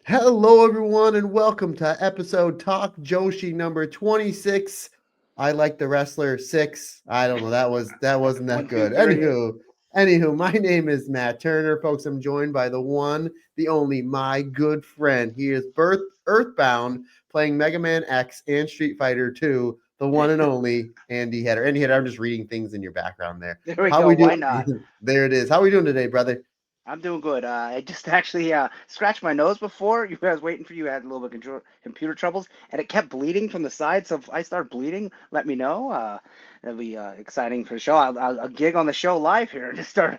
Hello, everyone, and welcome to episode Talk Joshi number 26. I like the wrestler 6. I don't know. That wasn't that One, two, good. three. Anywho, my name is Matt Turner, folks. I'm joined by the one, the only, my good friend. He is Earthbound, playing Mega Man X and Street Fighter 2. The one and only Andy Header. Andy Header, I'm just reading things in your background there. There we How go. we Why do? not? There it is. How we doing today, brother? I'm doing good. I just actually scratched my nose before. I was waiting for you. I had a little bit of computer troubles, and it kept bleeding from the side. So if I start bleeding, let me know. That'll be exciting for the show. I'll gig on the show live here and just start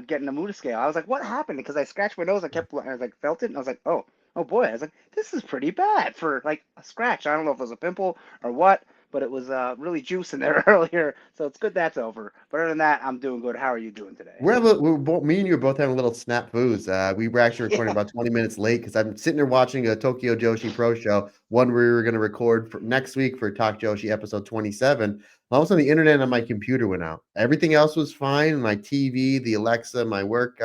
getting the mood scale. I was like, what happened? Because I scratched my nose. I was like, felt it, and I was like, oh boy. I was like, this is pretty bad for like a scratch. I don't know if it was a pimple or what, but it was really juicing there earlier. So it's good that's over. But other than that, I'm doing good. How are you doing today? We're both, me and you are both having a little snafus. We were actually recording Yeah. about 20 minutes late because I'm sitting there watching a Tokyo Joshi Pro show, one we were going to record for next week for Talk Joshi episode 27. All of a sudden, the internet on my computer went out. Everything else was fine. My TV, the Alexa, my work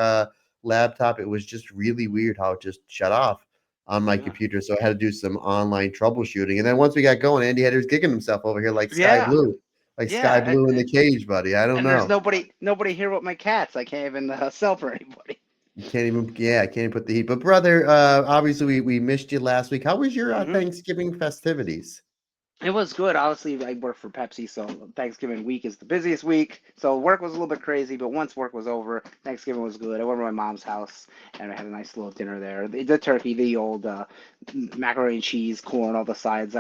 laptop. It was just really weird how it just shut off on my Yeah. computer. So I had to do some online troubleshooting. And then once we got going, Andy Hedder's gigging himself over here Yeah. like Sky Yeah. Blue in the cage, buddy. I don't And there's know. nobody here with my cats. I can't even sell for anybody. You can't even, yeah, I can't even put the heat. But brother, obviously we missed you last week. How was your Hmm. Thanksgiving festivities? It was good. Obviously, I work for Pepsi, so Thanksgiving week is the busiest week. So work was a little bit crazy, but once work was over, Thanksgiving was good. I went to my mom's house and I had a nice little dinner there. The turkey, the old macaroni and cheese, corn, all the sides,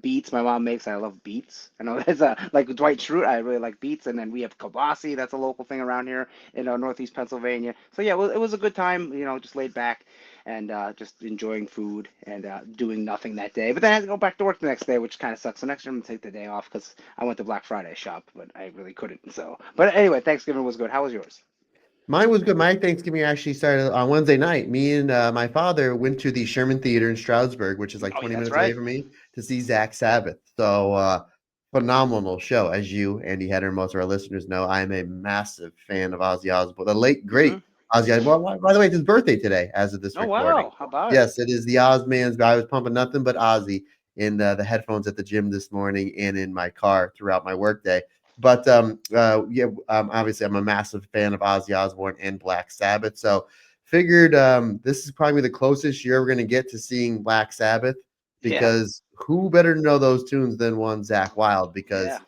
beets my mom makes. I love beets. I know that's like Dwight Schrute. I really like beets. And then we have kibasi. That's a local thing around here in Northeast Pennsylvania. So yeah, it was a good time. Just laid back and just enjoying food and doing nothing that day. But then I had to go back to work the next day, which kind of sucks. So next year I'm gonna take the day off because I went to Black Friday shop, but I really couldn't. So, but anyway, Thanksgiving was good. How was yours? Mine was good. My Thanksgiving actually started on Wednesday night. Me and my father went to the Sherman Theater in Stroudsburg, which is like Oh yeah, 20 that's minutes away right. from me, to see Zach Sabbath. So phenomenal show. As you, Andy Header, and most of our listeners know, I am a massive fan of Ozzy Osbourne, the late Hmm. great Ozzy Osbourne. Well, by the way, it's his birthday today, as of this Oh recording. wow, how about it? Yes, it is the Ozman's. I was pumping nothing but Ozzy in the headphones at the gym this morning and in my car throughout my workday. But yeah, obviously, I'm a massive fan of Ozzy Osbourne and Black Sabbath. So figured this is probably the closest you're ever going to get to seeing Black Sabbath, Yeah, because who better to know those tunes than one Zach Wild, yeah. because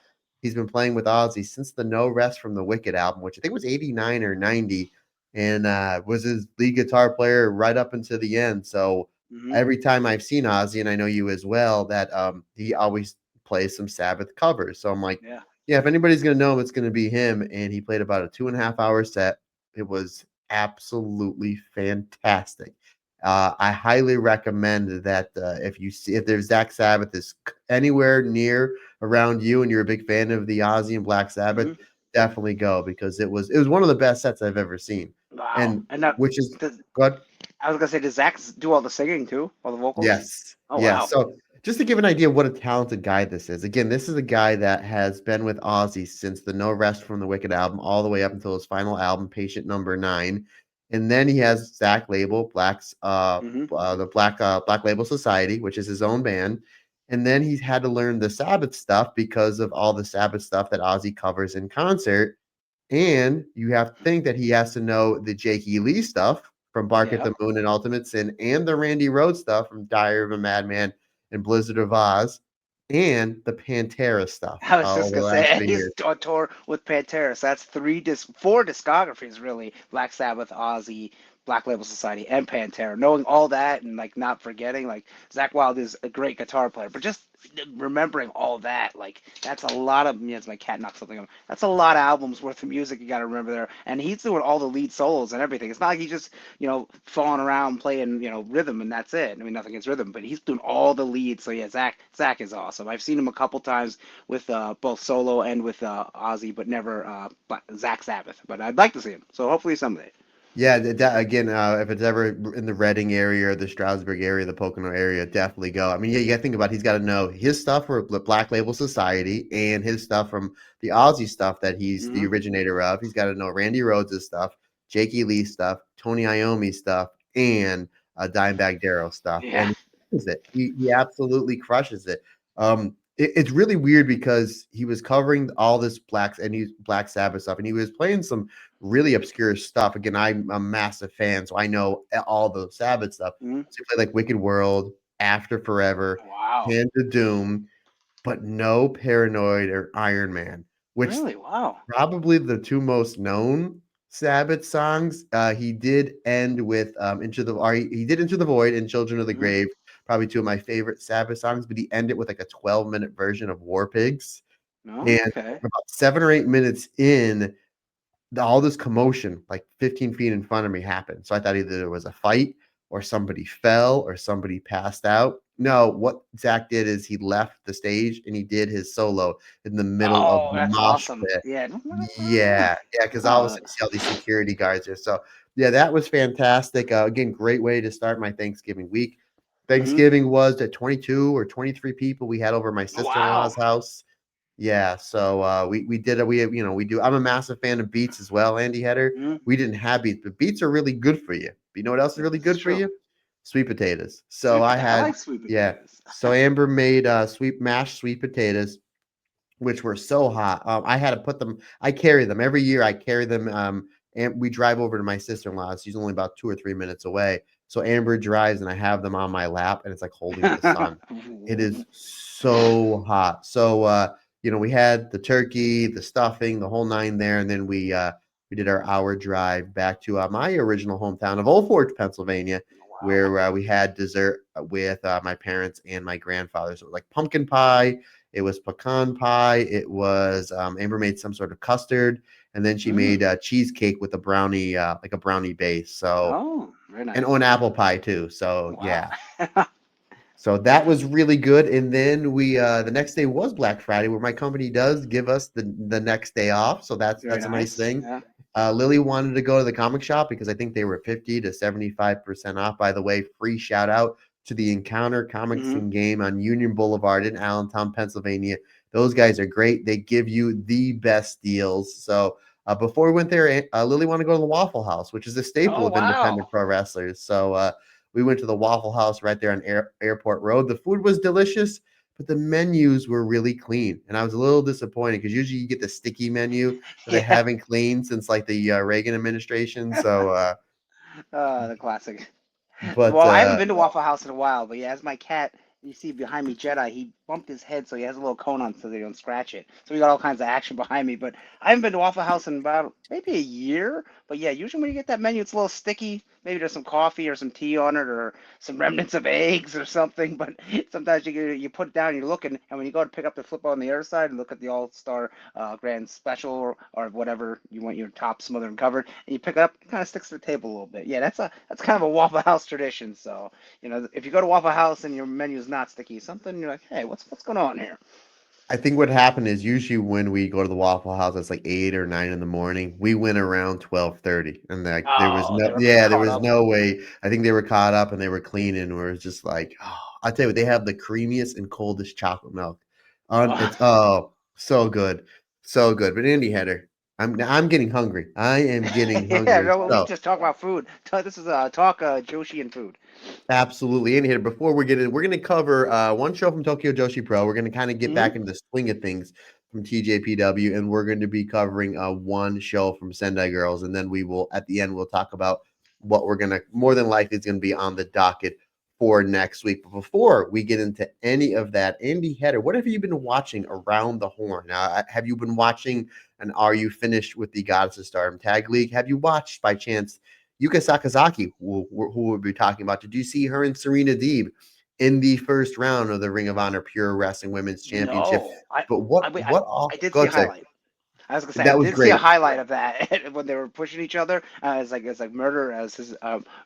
he's been playing with Ozzy since the No Rest from the Wicked album, which I think was 89 or 90, and was his lead guitar player right up until the end. So Hmm. every time I've seen Ozzy, and I know you as well, that he always plays some Sabbath covers. So I'm like, Yeah. yeah, if anybody's gonna know him, it's gonna be him. And he played about a 2.5 hour set. It was absolutely fantastic. I highly recommend that if there's Zach Sabbath is anywhere near around you and you're a big fan of the Ozzy and Black Sabbath, Hmm. definitely go, because it was one of the best sets I've ever seen. Wow. And And now, which is does, good. I was gonna say, does Zach do all the singing too, all the vocals? Yes. Oh Yes. wow. So just to give an idea of what a talented guy this is, again, this is a guy that has been with Ozzy since the No Rest from the Wicked album, all the way up until his final album, Patient Number 9. And then he has Zach Label, Hmm. the Black Label Society, which is his own band. And then he's had to learn the Sabbath stuff because of all the Sabbath stuff that Ozzy covers in concert. And you have to think that he has to know the Jake E. Lee stuff from Bark at Yeah. the Moon and Ultimate Sin, and the Randy Rhoads stuff from Diary of a Madman and Blizzard of Oz, and the Pantera stuff I was just over the gonna last say 3 years. he's on tour with Pantera. So that's four discographies really: Black Sabbath, Ozzy, Black Label Society, and Pantera. Knowing all that and like not forgetting, like Zach Wild is a great guitar player, but just remembering all that, like that's a lot of. Yeah, it's my cat knocked something over. That's a lot of albums worth of music you got to remember there. And he's doing all the lead solos and everything. It's not like he's just falling around playing rhythm and that's it. I mean, nothing against rhythm, but he's doing all the leads. So yeah, Zach is awesome. I've seen him a couple times with both solo and with Ozzy, but never Zach Sabbath. But I'd like to see him. So hopefully someday. Yeah, again, if it's ever in the Reading area or the Stroudsburg area, the Pocono area, definitely go. I mean, yeah, you got to think about it. He's got to know his stuff for the Black Label Society and his stuff from the Ozzy stuff that he's the Hmm. originator of. He's got to know Randy Rhoads' stuff, Jakey Lee stuff, Tony Iommi stuff, and Dimebag Darrell stuff, Yeah. and he crushes it. He absolutely crushes it. It's really weird because he was covering all this Black Sabbath stuff, and he was playing some really obscure stuff. Again, I'm a massive fan, so I know all the Sabbath stuff. Mhm. So he played like Wicked World, After Forever, Wow. Hand of Doom, but no Paranoid or Iron Man, which Really? Wow. probably the two most known Sabbath songs. He did end with he did Into the Void and Children of the Mhm. Grave, probably two of my favorite Sabbath songs, but he ended with like a 12-minute version of War Pigs. No. And Okay. about 7 or 8 minutes in, all this commotion, like 15 feet in front of me, happened. So I thought either there was a fight or somebody fell or somebody passed out. No, what Zach did is he left the stage and he did his solo in the middle of Oh, the that's mosh awesome. pit. Yeah. Yeah, because all of a Uh, sudden you see all these security guards there. So yeah, that was fantastic. Again, great way to start my Thanksgiving week. mhm. Thanksgiving was at 22 or 23 people we had over my Wow. sister-in-law's house. Yeah, so we did it. We do. I'm a massive fan of beets as well, Andy Header. Mhm. We didn't have beets, but beets are really good for you. But you know what else is This really is good for true. you? Sweet potatoes. So Sweet I potato. I had like sweet yeah. potatoes. So Amber made mashed sweet potatoes, which were so hot. I had to put them. I carry them every year. I carry them. And we drive over to my sister in law's. She's only about 2 or 3 minutes away. So Amber drives, and I have them on my lap, and it's like holding the sun. It is so hot. So we had the turkey, the stuffing, the whole nine there, and then we did our hour drive back to my original hometown of Old Forge, Pennsylvania, Wow. where we had dessert with my parents and my grandfather. So it was like pumpkin pie, it was pecan pie. It was Amber made some sort of custard, and then she Mm. made cheesecake with a brownie, like a brownie base. So Oh, very and nice. on apple pie too. So Wow. yeah, so that was really good. And then we the next day was Black Friday, where my company does give us the next day off. So Very that's a nice nice. thing. Yeah. Lily wanted to go to the comic shop because I think they were 50 to 75% off. By the way, free shout out to the Encounter Comics Hmm. and Game on Union Boulevard in Allentown, Pennsylvania. Those guys are great. They give you the best deals. So before we went there, Lily wanted to go to the Waffle House, which is a staple Oh, of independent wow. pro wrestlers. So we went to the Waffle House right there on Airport Road. The food was delicious, but the menus were really clean. And I was a little disappointed because usually you get the sticky menu that they Yeah. haven't cleaned since like the Reagan administration. So, The classic. but Well, I haven't been to Waffle House in a while, but yeah, as my cat, you see behind me, Jedi, he bumped his head, so he has a little cone on so they don't scratch it. So we got all kinds of action behind me, but I haven't been to Waffle House in about maybe a year. But yeah, usually when you get that menu, it's a little sticky. Maybe there's some coffee or some tea on it, or some remnants of eggs or something. But sometimes you put it down, you're looking, and when you go to pick up the flip on the other side and look at the All Star Grand Special or whatever you want your top smothered and covered, and you pick it up, it kind of sticks to the table a little bit. Yeah, that's kind of a Waffle House tradition. So if you go to Waffle House and your menu is not sticky, something you're like, hey, what's going on here? I think what happened is usually when we go to the Waffle House, it's like 8 or 9 in the morning. We went around 12:30, and like Oh, they were there caught was up. no way. I think they were caught up and they were cleaning. Where it's just like, oh, I'll tell you what, they have the creamiest and coldest chocolate milk. Oh. It's so good. But Andy Header, I'm getting hungry. I am getting Yeah, hungry. no, we So just talk about food. This is talk Joshi and food. absolutely. And here, before we get in, we're going to cover one show from Tokyo Joshi Pro. We're going to kind of get back Hmm. into the swing of things from TJPW, and we're going to be covering one show from Sendai Girls, and then we will, at the end, we'll talk about what we're going to, more than likely, is going to be on the docket for next week. But before we get into any of that, Andy Header, what have you been watching around the horn? Have you been watching, and are you finished with the Goddess of Stardom Tag League? Have you watched, by chance, Yuka Sakazaki, who we'll be talking about? Did you see her and Serena Deeb in the first round of the Ring of Honor Pure Wrestling Women's Championship? No, But I all? I did Go see a ahead, sir. highlight. I was gonna say I That was did see a great. highlight of that when they were pushing each other. It's like murder as his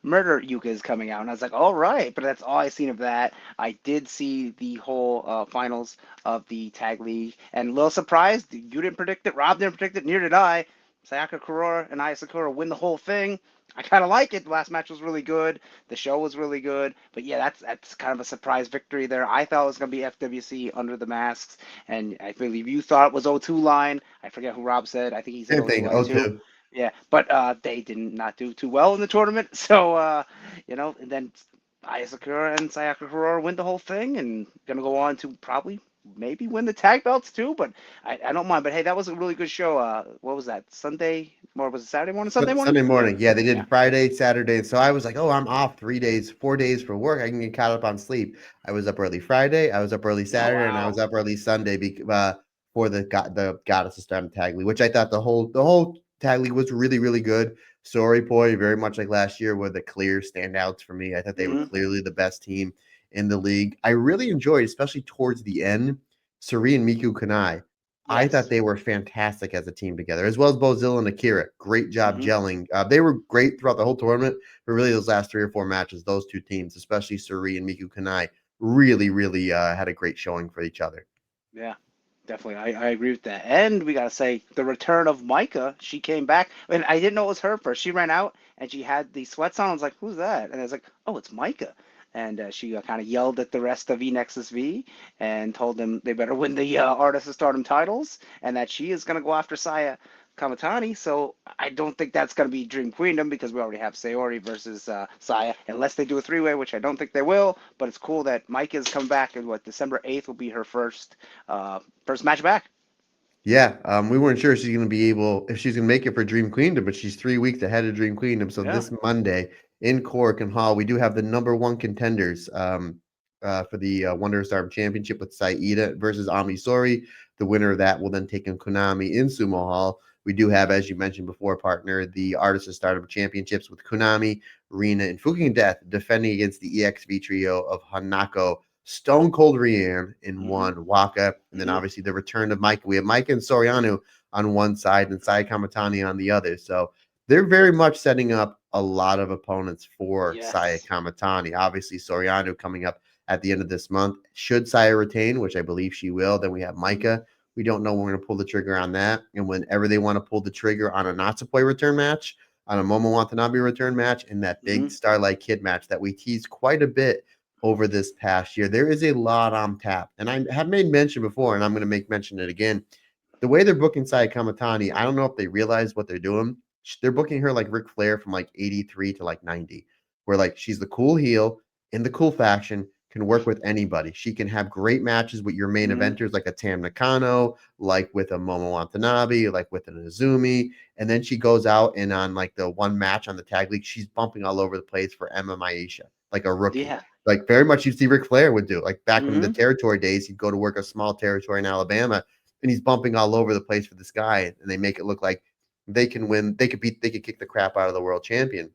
murder Yuka is coming out, and I was like, all right, but that's all I seen of that. I did see the whole finals of the tag league, and a little surprised you didn't predict it. Rob didn't predict it. Neither did I. Sayaka Kurora and Aya Sakura win the whole thing. I kind of like it. The last match was really good. The show was really good. But yeah, that's kind of a surprise victory there. I thought it was going to be FWC under the masks, and I believe you thought it was O2 line. I forget who Rob said. I think he said Same O2 thing. line Oh, too. two. Yeah, but they did not do too well in the tournament. So and then Aya Sakura and Sayaka Harura win the whole thing, and gonna go on to probably maybe win the tag belts too. But I don't mind. But hey, that was a really good show. What was that? Sunday, or was it Saturday morning? Sunday morning? Sunday Yeah, morning. Yeah, they yeah. did Friday, Saturday. So I was like, oh, I'm off 3 days, 4 days for work. I can get caught up on sleep. I was up early Friday, I was up early Oh Saturday, and I wow. was up early Sunday for the Goddess of Stardom tag league, which I thought the whole tag league was really, really good. Sorry, Poi, very much like last year, were the clear standouts for me. I thought they were Hmm. clearly the best team in the league. I really enjoyed, especially towards the end, Suri and Miku Kanai. I thought Yes. they were fantastic as a team together, as well as Bozilla and Akira. Great job Hmm. gelling. They were great throughout the whole tournament, but really those last 3 or 4 matches, those two teams, especially Suri and Miku Kanai, really, really had a great showing for each other. Yeah. Definitely, I agree with that. And we gotta say, the return of Micah. She came back, and I didn't know it was her first. She ran out, and she had the sweats on. I was like, "Who's that?" And I was like, "Oh, it's Micah." And she kind of yelled at the rest of Nexus V and told them they better win the Artist of Stardom titles, and that she is gonna go after Saya Kamatani. So I don't think that's gonna be Dream Queendom because we already have Sayori versus Saya, unless they do a three-way, which I don't think they will. But it's cool that Micah is coming back, and what December 8th will be her first match back. Yeah, we weren't sure if she's going to make it for Dream Queendom, but she's 3 weeks ahead of Dream Queendom. So Yeah. this Monday in Cork and Hall, we do have the number one contenders for the Wonder Star Championship with Saida versus Ami Sori. The winner of that will then take in Konami in Sumo Hall. We do have, as you mentioned before, partner, the Artist of Stardom Championships with Konami, Rina, and Fuking Death defending against the EXV trio of Hanako, Stone Cold Rianne in Hmm. one, Waka, and then Hmm. obviously the return of Mike. We have Mike and Soriano on one side and Sai Kamatani on the other. So they're very much setting up a lot of opponents for Saya Yes. Kamatani. Obviously, Soriano coming up at the end of this month. Should Saya retain, which I believe she will, then we have Hmm. Micah. We don't know when we're going to pull the trigger on that. And whenever they want to pull the trigger on a Natsupoi return match, on a Momo Watanabe return match, and that big Hmm. Starlight Kid match that we teased quite a bit over this past year. There is a lot on tap. And I have made mention before, and I'm going to make mention it again. The way they're booking Saya Kamatani, I don't know if they realize what they're doing. They're booking her like Ric Flair from like 83 to like 90, where like she's the cool heel in the cool faction, can work with anybody. She can have great matches with your main Hmm. eventers like a Tam Nakano, like with a Momo Watanabe, like with an Azumi. And then she goes out and on like the one match on the tag league, she's bumping all over the place for Emma Maisha, like a rookie. Yeah. Like very much you see Ric Flair would do. Like back in the Hmm. territory days, he'd go to work a small territory in Alabama and he's bumping all over the place for this guy, and they make it look like they can win, they could kick the crap out of the world champion.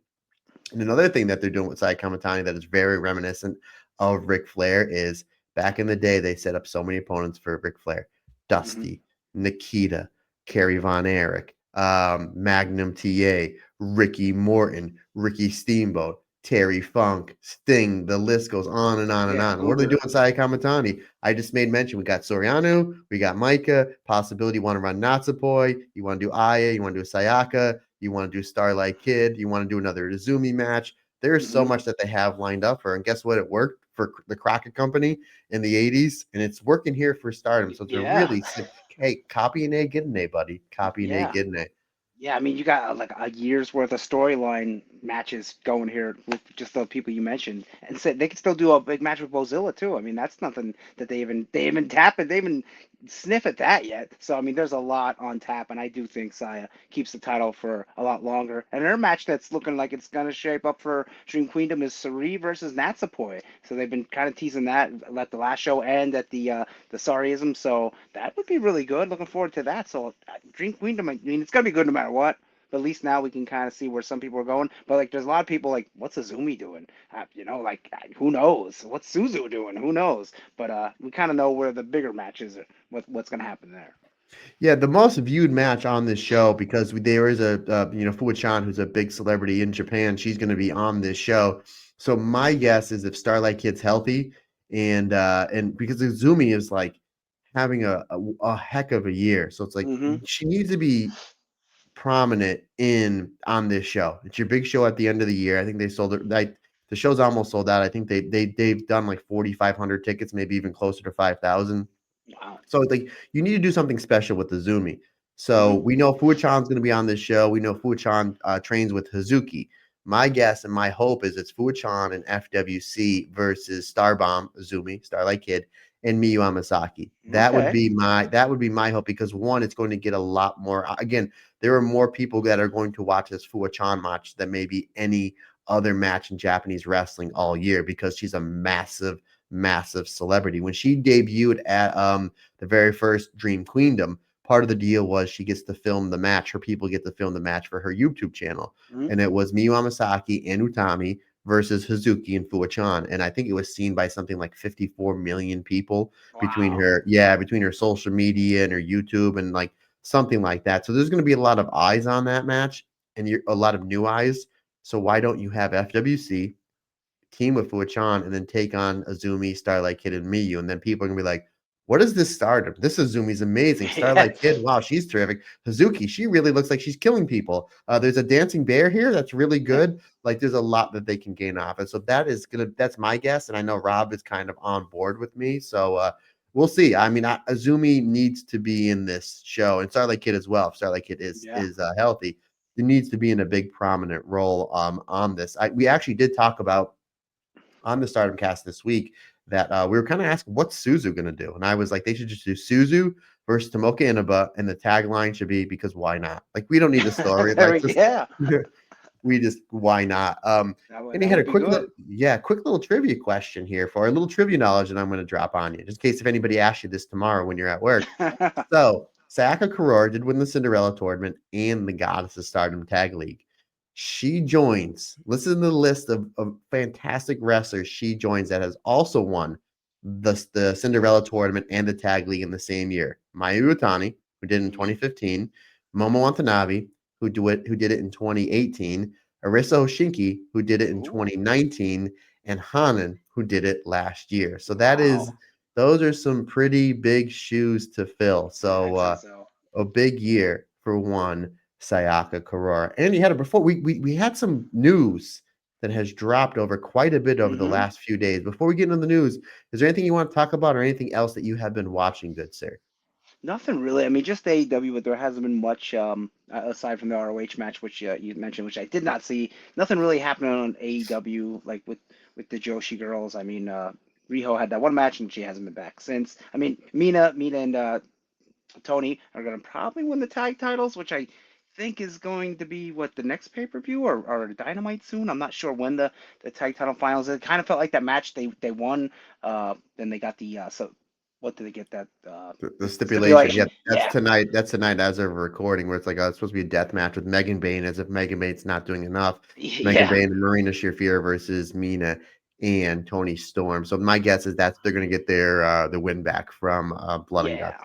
And another thing that they're doing with Sai Kamatani that is very reminiscent of Ric Flair is back in the day, they set up so many opponents for Ric Flair. Hmm. Dusty, Nikita, Kerry Von Erich, Magnum TA, Ricky Morton, Ricky Steamboat, Terry Funk, Sting. The list goes on and on and Yeah. on. What are they doing Luger. with Sai Kamatani? I just made mention. We got Soriano, we got Micah. Possibility you want to run Natsupoi, you want to do Aya, you want to do Sayaka, you want to do Starlight Kid, you want to do another Izumi match. There's so Hmm. much that they have lined up for. And guess what? It worked for the Crockett Company in the 80s, and it's working here for Stardom. So it's a Yeah. really, hey, copy an A, get an A, buddy. Copy an A, Yeah. get an A. Yeah, I mean, you got like a year's worth of storyline matches going here with just the people you mentioned, and so they could still do a big match with Bozilla too. I mean, that's nothing that they even tap it, they even sniff at that yet. So I mean, there's a lot on tap, and I do think Saya keeps the title for a lot longer. And their match that's looking like it's gonna shape up for Dream Queendom is Sari versus Natsupoi. So they've been kind of teasing that. Let the last show end at the Sariism, so that would be really good. Looking forward to that. So Dream Queendom, I mean, it's gonna be good no matter what. But at least now we can kind of see where some people are going. But like, there's a lot of people like, what's Azumi doing? Like who knows? What's Suzu doing? Who knows? But we kind of know where the bigger matches are. What's gonna happen there? Yeah, the most viewed match on this show because there is a Fuwa-chan who's a big celebrity in Japan. She's going to be on this show. So my guess is if Starlight Kid's healthy and because Izumi is like having a heck of a year, so it's like Mm-hmm. she needs to be prominent in on this show. It's your big show at the end of the year. I think they sold it. Like the show's almost sold out. I think they've done like 4,500 tickets, maybe even closer to 5,000. Wow. So it's like you need to do something special with the Zumi. So we know Fuchan's going to be on this show. We know Fuchan trains with Hazuki. My guess and my hope is it's Fuchan and FWC versus Starbomb, Azumi, Starlight Kid, and Miyu Amasaki. Okay. That would be my hope because one, it's going to get a lot more. Again, there are more people that are going to watch this Fuchan match than maybe any other match in Japanese wrestling all year because she's a massive, massive celebrity. When she debuted at the very first Dream Queendom, part of the deal was she gets to film the match. Her people get to film the match for her YouTube channel. Mhm. And it was Miyu Amasaki and Utami versus Hazuki and Fuachan. And I think it was seen by something like 54 million people Wow. between her social media and her YouTube and like something like that. So there's going to be a lot of eyes on that match and a lot of new eyes. So why don't you have FWC team with Fuchan and then take on Azumi, Starlight Kid, and Miyu. And then people are gonna be like, what is this stardom? This Azumi's amazing. Yeah. Starlight Kid, wow, she's terrific. Hazuki, she really looks like she's killing people. There's a dancing bear here that's really good. Like there's a lot that they can gain off it. So that's my guess. And I know Rob is kind of on board with me. So we'll see. I mean, Azumi needs to be in this show, and Starlight Kid as well. If Starlight Kid Yeah. is healthy, he needs to be in a big prominent role on this. We actually did talk about on the Stardom Cast this week that we were kind of asking what's Suzu going to do, and I was like, they should just do Suzu versus Tomoka Inaba, and the tagline should be because why not? Like we don't need a story, There like we just yeah. we just why not? And he That had a would be good. quick little trivia question here for a little trivia knowledge that I'm going to drop on you, just in case if anybody asks you this tomorrow when you're at work. So Sayaka Kurora did win the Cinderella tournament and the Goddess of Stardom Tag League. She joins, listen to the list of fantastic wrestlers she joins that has also won the Cinderella tournament and the tag league in the same year. Mayu Utani, who did it in Mhm. 2015, Momo Watanabe, who did it in 2018, Arisa Hoshinki, who did it in Ooh, 2019, and Hanan, who did it last year. So wow. those are some pretty big shoes to fill. Yeah, So I'd say so. a big year for one Sayaka Kurora. And you had it before. We had some news that has dropped over quite a bit over the Mhm. last few days. Before we get into the news, is there anything you want to talk about or anything else that you have been watching, good sir? Nothing really. I mean, just AEW, but there hasn't been much aside from the ROH match, which you mentioned, which I did not see. Nothing really happening on AEW, like with the Joshi girls. I mean, Riho had that one match, and she hasn't been back since. I mean, Mina, and Tony are going to probably win the tag titles, which I think is going to be what the next pay per view or Dynamite soon. I'm not sure when the tag title finals. It kind of felt like that match they won. Then they got the so what did they get that The stipulation, yeah, stipulation? Yeah, that's tonight as of recording, where it's like it's supposed to be a death match with Megan Bayne, as if Megan Bayne's not doing enough. Megan yeah, Bayne and Marina Shafir versus Mina and Tony Storm. So my guess is that they're going to get their win back from Blood and yeah. Guts.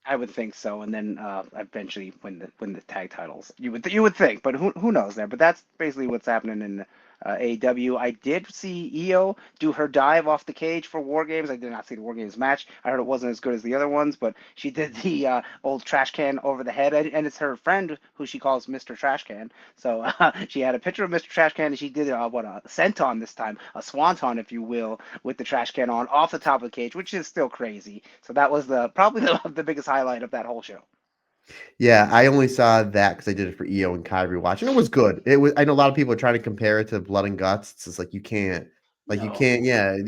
I would think so, and then eventually win the tag titles. You would think, but who knows there? But that's basically what's happening in AEW. I did see Io do her dive off the cage for War Games. I did not see the War Games match. I heard it wasn't as good as the other ones, but she did the old trash can over the head, and it's her friend who she calls Mr. Trash Can. So she had a picture of Mr. Trash Can, and she did a senton this time, a swanton, if you will, with the trash can on off the top of the cage, which is still crazy. So that was probably the biggest highlight of that whole show. Yeah, I only saw that because I did it for EO and Kyrie watch, and it was good. It was. I know a lot of people are trying to compare it to Blood and Guts. It's just like you No, can't. Yeah,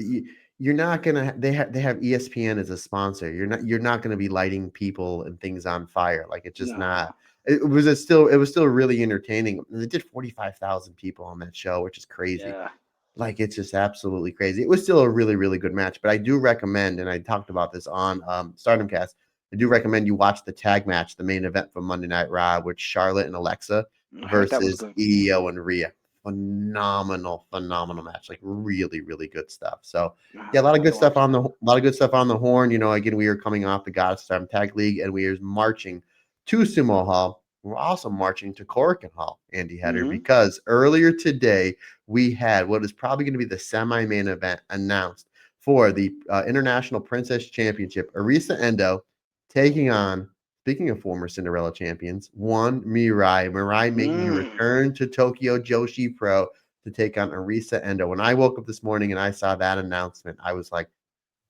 you're not gonna. They have ESPN as a sponsor. You're not gonna be lighting people and things on fire. Like it's just no, not. It was still really entertaining. They did 45,000 people on that show, which is crazy. yeah. Like it's just absolutely crazy. It was still a really, really good match, but I do recommend, and I talked about this on Stardom Cast. I do recommend you watch the tag match, the main event from Monday Night Raw, with Charlotte and Alexa I heard that was versus good. EO and Rhea. Phenomenal, phenomenal match. Like really, really good stuff. So yeah, a lot I'll of have good to stuff watch on that. a lot of good stuff on the horn. Again, we are coming off the Goddess Time Tag League, and we are marching to Sumo Hall. We're also marching to Korakuen Hall, Andy Header, Hmm. because earlier today we had what is probably going to be the semi-main event announced for the International Princess Championship. Arisa Endo taking on, speaking of former Cinderella champions, one Mirai. Mirai making her Mm. return to Tokyo Joshi Pro to take on Arisa Endo. When I woke up this morning and I saw that announcement, I was like,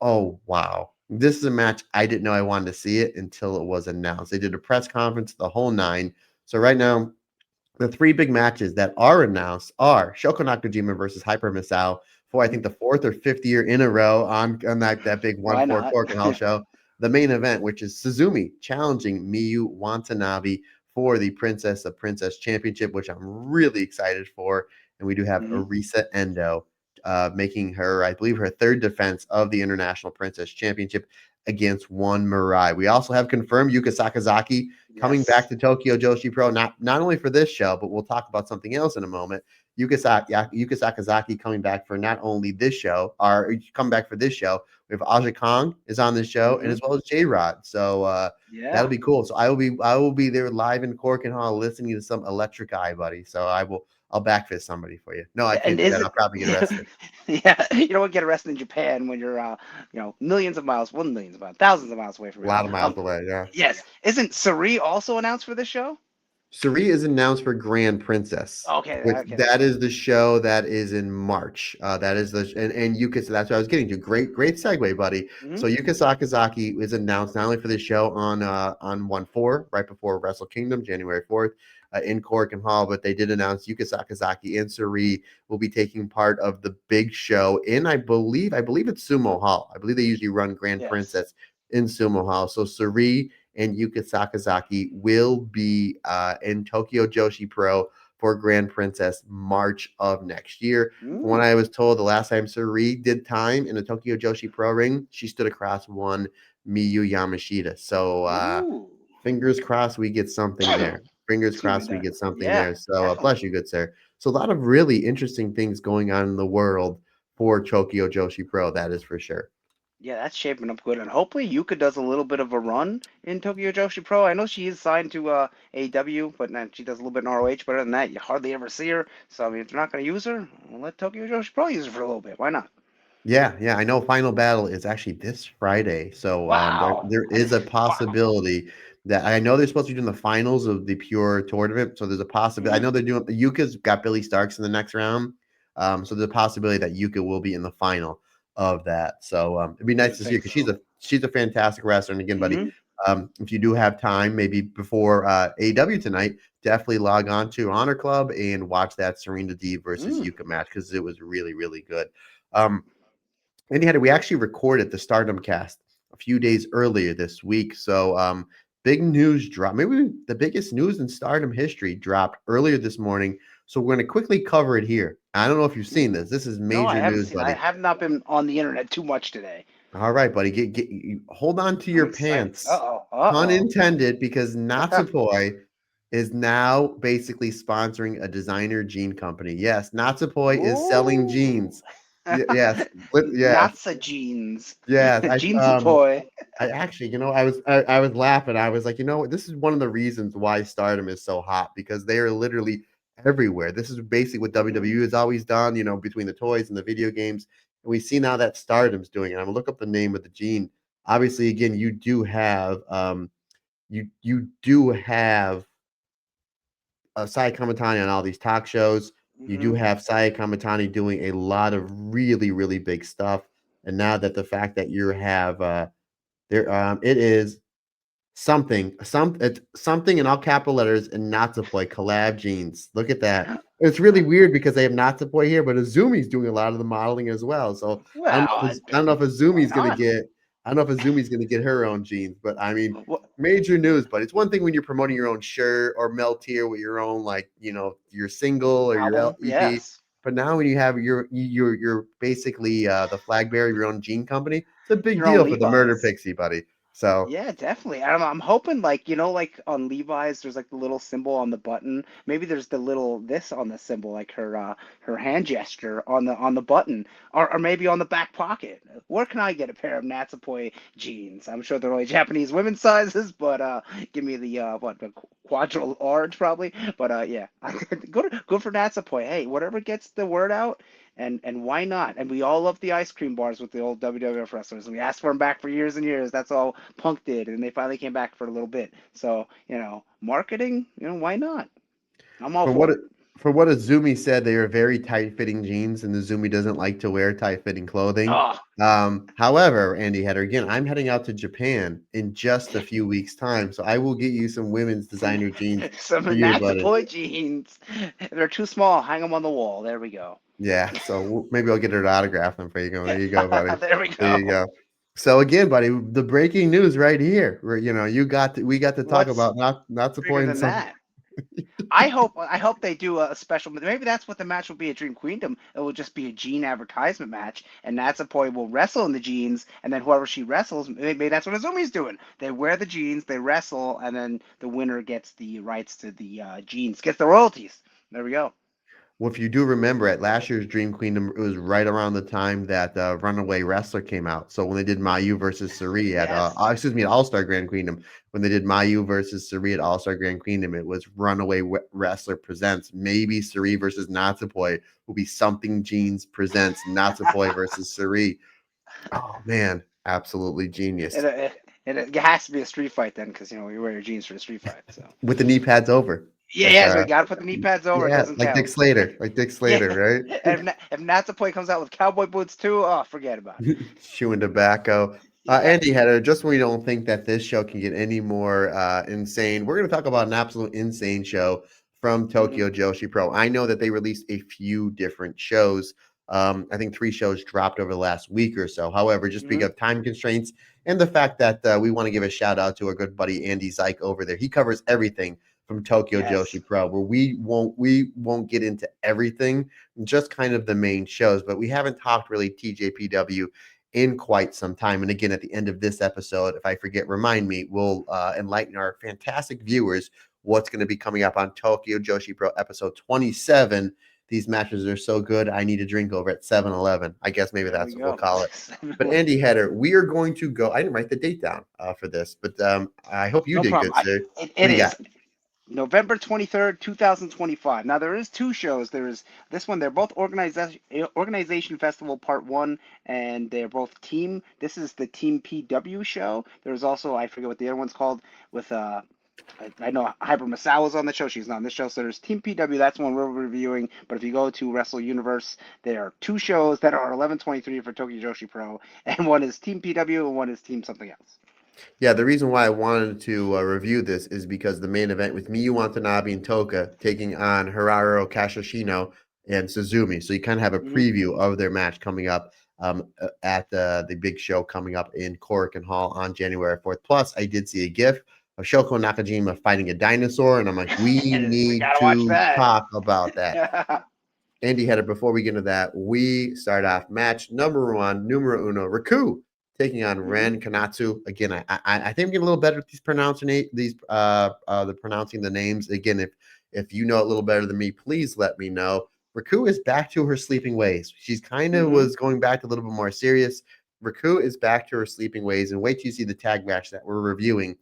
oh, wow. This is a match I didn't know I wanted to see it until it was announced. They did a press conference, the whole nine. So right now, the three big matches that are announced are Shoko Nakajima versus Hyper Misao for I think the fourth or fifth year in a row on that big Why 1-4 not? Cork and Hall show. The main event, which is Suzume challenging Miu Watanabe for the Princess of Princess Championship, which I'm really excited for. And we do have Mhm. Arisa Endo making her, I believe, her third defense of the International Princess Championship against one Mirai. We also have confirmed Yuka Sakazaki coming back Yes. to Tokyo Joshi Pro, not only for this show, but we'll talk about something else in a moment. Yuka Sakazaki coming back for not only this show, or coming back for this show. We have Aja Kong is on this show, and Hmm. as well as J Rod. So that'll Yeah. be cool. So I will be there live in Cork and Hall listening to some Electric Eye, buddy. So I'll backfist somebody for you. No, I can't And do is that. it? I'll probably get arrested. Yeah, you don't get arrested in Japan when you're, millions of miles, well, millions of miles, thousands of miles away from A it. lot of miles away. Yeah. Yes. Isn't Sari also announced for this show? Suri is announced for Grand Princess, Okay, which okay, that's that right. is the show that is in March. That is the and Yuka. So that's what I was getting to. Great segue, buddy. Hmm. So Yuka Sakazaki is announced not only for the show on 1/4 right before Wrestle Kingdom, January 4th, in Cork and Hall, but they did announce Yuka Sakazaki and Suri will be taking part of the big show in I believe it's Sumo Hall. I believe they usually run Grand Yes. Princess in Sumo Hall. So Suri and Yuka Sakazaki will be in Tokyo Joshi Pro for Grand Princess March of next year. From what Mm. I was told, the last time Suri did time in a Tokyo Joshi Pro ring, she stood across one Miyu Yamashita. So Ooh. fingers crossed we get something there. Fingers Excuse me crossed we there. get something Yeah, there. So definitely. bless you, good sir. So a lot of really interesting things going on in the world for Tokyo Joshi Pro. That is for sure. Yeah, that's shaping up good, and hopefully Yuka does a little bit of a run in Tokyo Joshi Pro. I know she is signed to AEW, but then she does a little bit in ROH. But other than that, you hardly ever see her. So I mean, if they're not going to use her, we'll let Tokyo Joshi Pro use her for a little bit. Why not? Yeah, yeah, I know Final Battle is actually this Friday, so, there Wow. there is a possibility that I know they're supposed to be doing the finals of the Pure tournament, so there's a possibility I Hmm. know they're doing Yuka's got Billy Starks in the next round, so there's a possibility that Yuka will be in the final of that, so, it'd be You nice would to see her think because so. she's a fantastic wrestler, and again, buddy, Hmm. if you do have time, maybe before, AEW tonight, definitely log on to Honor Club and watch that Serena Deeb versus Mm. Yuka match because it was really, really good. Um Anyhow, we actually recorded the Stardom cast a few days earlier this week. So big news drop. Maybe the biggest news in Stardom history dropped earlier this morning. So we're going to quickly cover it here. I don't know if you've seen Mm. this. This is No, I major haven't news, seen. I buddy. have not been on the internet too much today. All right, buddy. Hold on to I'm your excited. pants. Uh-oh. Pun Uh-oh. intended, because Natsupoi is now basically sponsoring a designer jean company. Yes, Natsupoi is selling Ooh. jeans. Yes, yes, Natsa jeans. yes. Jeans boy. I actually, I was laughing. I was like, this is one of the reasons why Stardom is so hot because they are literally everywhere. This is basically what Hmm. WWE has always done, between the toys and the video games. And we see now that Stardom's doing it. I'm gonna look up the name of the gene. Obviously, again, you do have Sai Kamatani on all these talk shows. You do Hmm. have Sai Kamatani doing a lot of really, really big stuff. And now that the fact that you have there, it is something in all capital letters and Natsupoi collab jeans. Look at that. It's really weird because they have Natsupoi here, but Azumi's doing a lot of the modeling as well. So Well, I don't know if why Azumi's gonna not? get I don't know if Azumi's gonna get her own jeans, but I mean What? major news. But it's one thing when you're promoting your own shirt or melt here with your own like your single or your Album? EP. Yes. But now when you have you're basically the flag bearer of your own jean company, it's a big Your own deal for the murder Levi's. pixie, buddy. So Yeah, definitely. I'm hoping like like on Levi's there's like the little symbol on the button. Maybe there's the little this on the symbol, like her hand gesture on the button, or maybe on the back pocket. Where can I get a pair of Natsupoi jeans? I'm sure they're only Japanese women's sizes, but give me the what the quadruple large probably. But yeah, good for Natsupoi. Hey, whatever gets the word out. And why not? And we all love the ice cream bars with the old WWF wrestlers. And we asked for them back for years and years. That's all Punk did, and they finally came back for a little bit. So marketing, why not? I'm all from what for it it. For what Azumi said, they are very tight-fitting jeans, and Azumi doesn't like to wear tight-fitting clothing. Oh, However, Andy Header, again, I'm heading out to Japan in just a few weeks' time, so I will get you some women's some designer jeans some for you, buddy. Natsupoi jeans. They're too small. Hang them on the wall. There we go. Yeah, so maybe I'll get her to autograph them for you. There you go, buddy. There we There you go. go. So again, buddy, the breaking news right here. Where we got to talk What's about not to bigger point than some. that? I hope they do a special. Maybe that's what the match will be at Dream Queendom. It will just be a Jean advertisement match, and Natsupoi will wrestle in the jeans, and then whoever she wrestles, maybe that's what Azumi's doing. They wear the jeans, they wrestle, and then the winner gets the rights to the jeans, gets the royalties. There we go. Well, if you do remember at last year's Dream Queendom, it was right around the time that Runaway Wrestler came out. So when they did Mayu versus Suri at Yes. at All Star Grand Queendom, when they did Mayu versus Suri at All Star Grand Queendom, it was Runaway Wrestler presents maybe Suri versus Natsupoi will be something Jeans presents Natsupoi versus Suri. Oh man, absolutely And genius it has to be a street fight then, because you wear your jeans for a street fight. So with the knee pads over. yeah, Like yeah, so you got to put the knee pads over. It yeah, doesn't like count. Dick Yeah, Slater, right? and if Natsupoi comes out with cowboy boots too, oh, forget about it. Chewing tobacco. Yeah. Andy Header, just when we don't think that this show can get any more insane, we're going to talk about an absolute insane show from Hmm. Tokyo Joshi Pro. I know that they released a few different shows. I think 3 shows dropped over the last week or so. However, just Hmm. because of time constraints and the fact that we want to give a shout out to our good buddy Andy Zyke over there. He covers everything from Tokyo Yes. Joshi Pro, where we won't get into everything, just kind of the main shows. But we haven't talked really TJPW in quite some time. And again, at the end of this episode, if I forget, remind me, we'll enlighten our fantastic viewers what's going to be coming up on Tokyo Joshi Pro episode 27. These matches are so good, I need a drink over at 7-Eleven. I guess maybe There we that's what we'll go. call it. But Andy Header, we are going to go. I didn't write the date down for this, but I hope you No did problem. good, sir. What It do you got? is November 23rd, 2025. Now there is two shows. There is this one. They're both organization festival part one, and they're both team. This is the Team PW show. There's also I forget what the other one's called with I know Hyper Masawa's on the show. She's not on this show. So there's Team PW. That's one we're reviewing. But if you go to Wrestle Universe, there are two shows that are 11/23 for Tokyo Joshi Pro, and one is Team PW and one is Team something else. Yeah, the reason why I wanted to review this is because the main event with Miu Watanabe and Toga taking on Hiraro Kashishino and Suzume. So you kind of have a Hmm. preview of their match coming up at the big show coming up in Korakuen Hall on January 4th. Plus, I did see a GIF of Shoko and Nakajima fighting a dinosaur, and I'm like, we We need gotta watch to that. talk about that. Andy Header, before we get into that, we start off match number one, numero uno, Raku taking on Hmm. Ren Kanatsu. Again, I think I'm getting a little better at these the pronouncing the names. Again, if you know it a little better than me, please let me know. Raku is back to her sleeping ways. She's kind of Hmm. was going back to a little bit more serious. Raku is back to her sleeping ways, and wait till you see the tag match that we're reviewing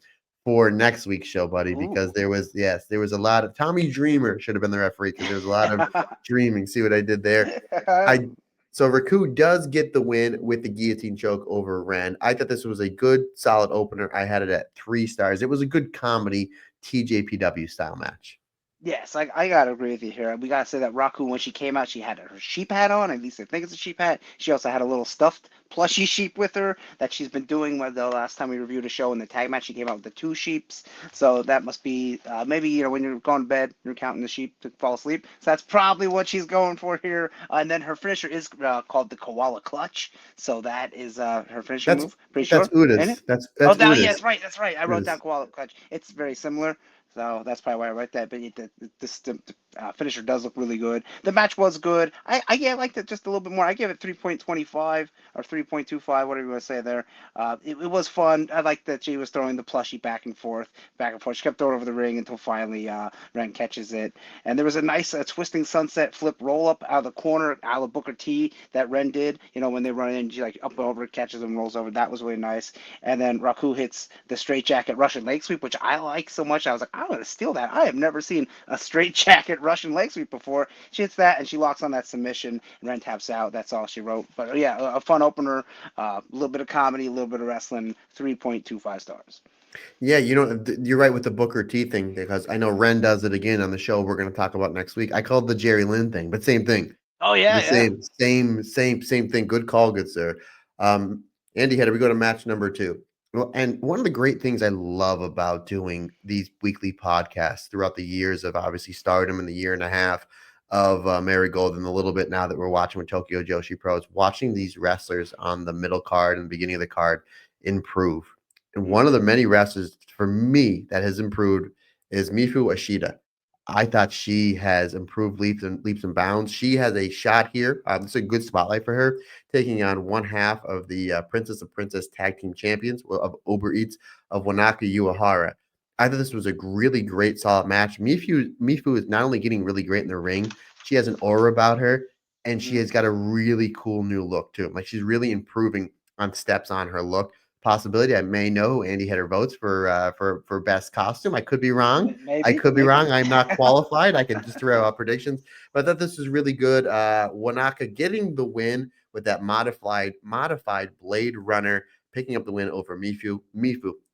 for next week's show, buddy, because Ooh. there was a lot of Tommy Dreamer should have been the referee because there was a lot of dreaming. See what I did there? I so Raku does get the win with the guillotine choke over Ren. I thought this was a good, solid opener. I had it at 3 stars. It was a good comedy TJPW style match. Yes, I gotta agree with you here. We gotta say that Raku, when she came out, she had her sheep hat on. At least I think it's a sheep hat. She also had a little stuffed plushy sheep with her that she's been doing. With the last time we reviewed a show in the tag match, she came out with the two sheeps. So that must be maybe when you're going to bed, you're counting the sheep to fall asleep. So that's probably what she's going for here. And then her finisher is called the koala clutch. So that is her finishing That's move. Pretty that's sure, ain't it? Uda's. Oh, That's that, yeah, Uda's. that's right. That's right. I wrote down Uda's. koala clutch. It's very similar. So that's probably why I write that. But the finisher does look really good. The match was good. Yeah, I liked it just a little bit more. I gave it 3.25 or 3.25, whatever you want to say there. It was fun. I liked that she was throwing the plushie back and forth, back and forth. She kept throwing over the ring until finally Ren catches it. And there was a nice twisting sunset flip roll up out of the corner, out of Booker T that Ren did. When they run in, she like up and over, catches him, rolls over. That was really nice. And then Raku hits the straight jacket Russian leg sweep, which I like so much. I was like, I'm going to steal that. I have never seen a straight jacket Russian leg sweep before. She hits that and she locks on that submission. And Ren taps out. That's all she wrote. But yeah, a fun opener. A little bit of comedy, a little bit of wrestling. 3.25 stars. Yeah, you're right with the Booker T thing because I know Ren does it again on the show we're going to talk about next week. I call it the Jerry Lynn thing, but same thing. Oh The yeah, yeah. same thing. Good call, good sir. Um, Andy, how do we go to match number two? Well, and one of the great things I love about doing these weekly podcasts throughout the years of obviously stardom and the year and a half of Marigold and a little bit now that we're watching with Tokyo Joshi Pro is watching these wrestlers on the middle card and beginning of the card improve. And one of Hmm. the many wrestlers for me that has improved is Mifu Ashita. I thought she has improved leaps and bounds. She has a shot here. It's a good spotlight for her, taking on one half of the Princess of Princess Tag Team Champions of Uber Eats of Wanaka Uehara. I thought this was a really great, solid match. Mifu is not only getting really great in the ring, she has an aura about her, and she Hmm. has got a really cool new look too. Like she's really improving on steps on her look. Possibility I may know Andy had her votes for best costume. I could be wrong. I Maybe, could be maybe. wrong. I'm not qualified. I can just throw out predictions. But I thought this was really good. Wanaka getting the win with that modified Blade Runner, picking up the win over Mifu.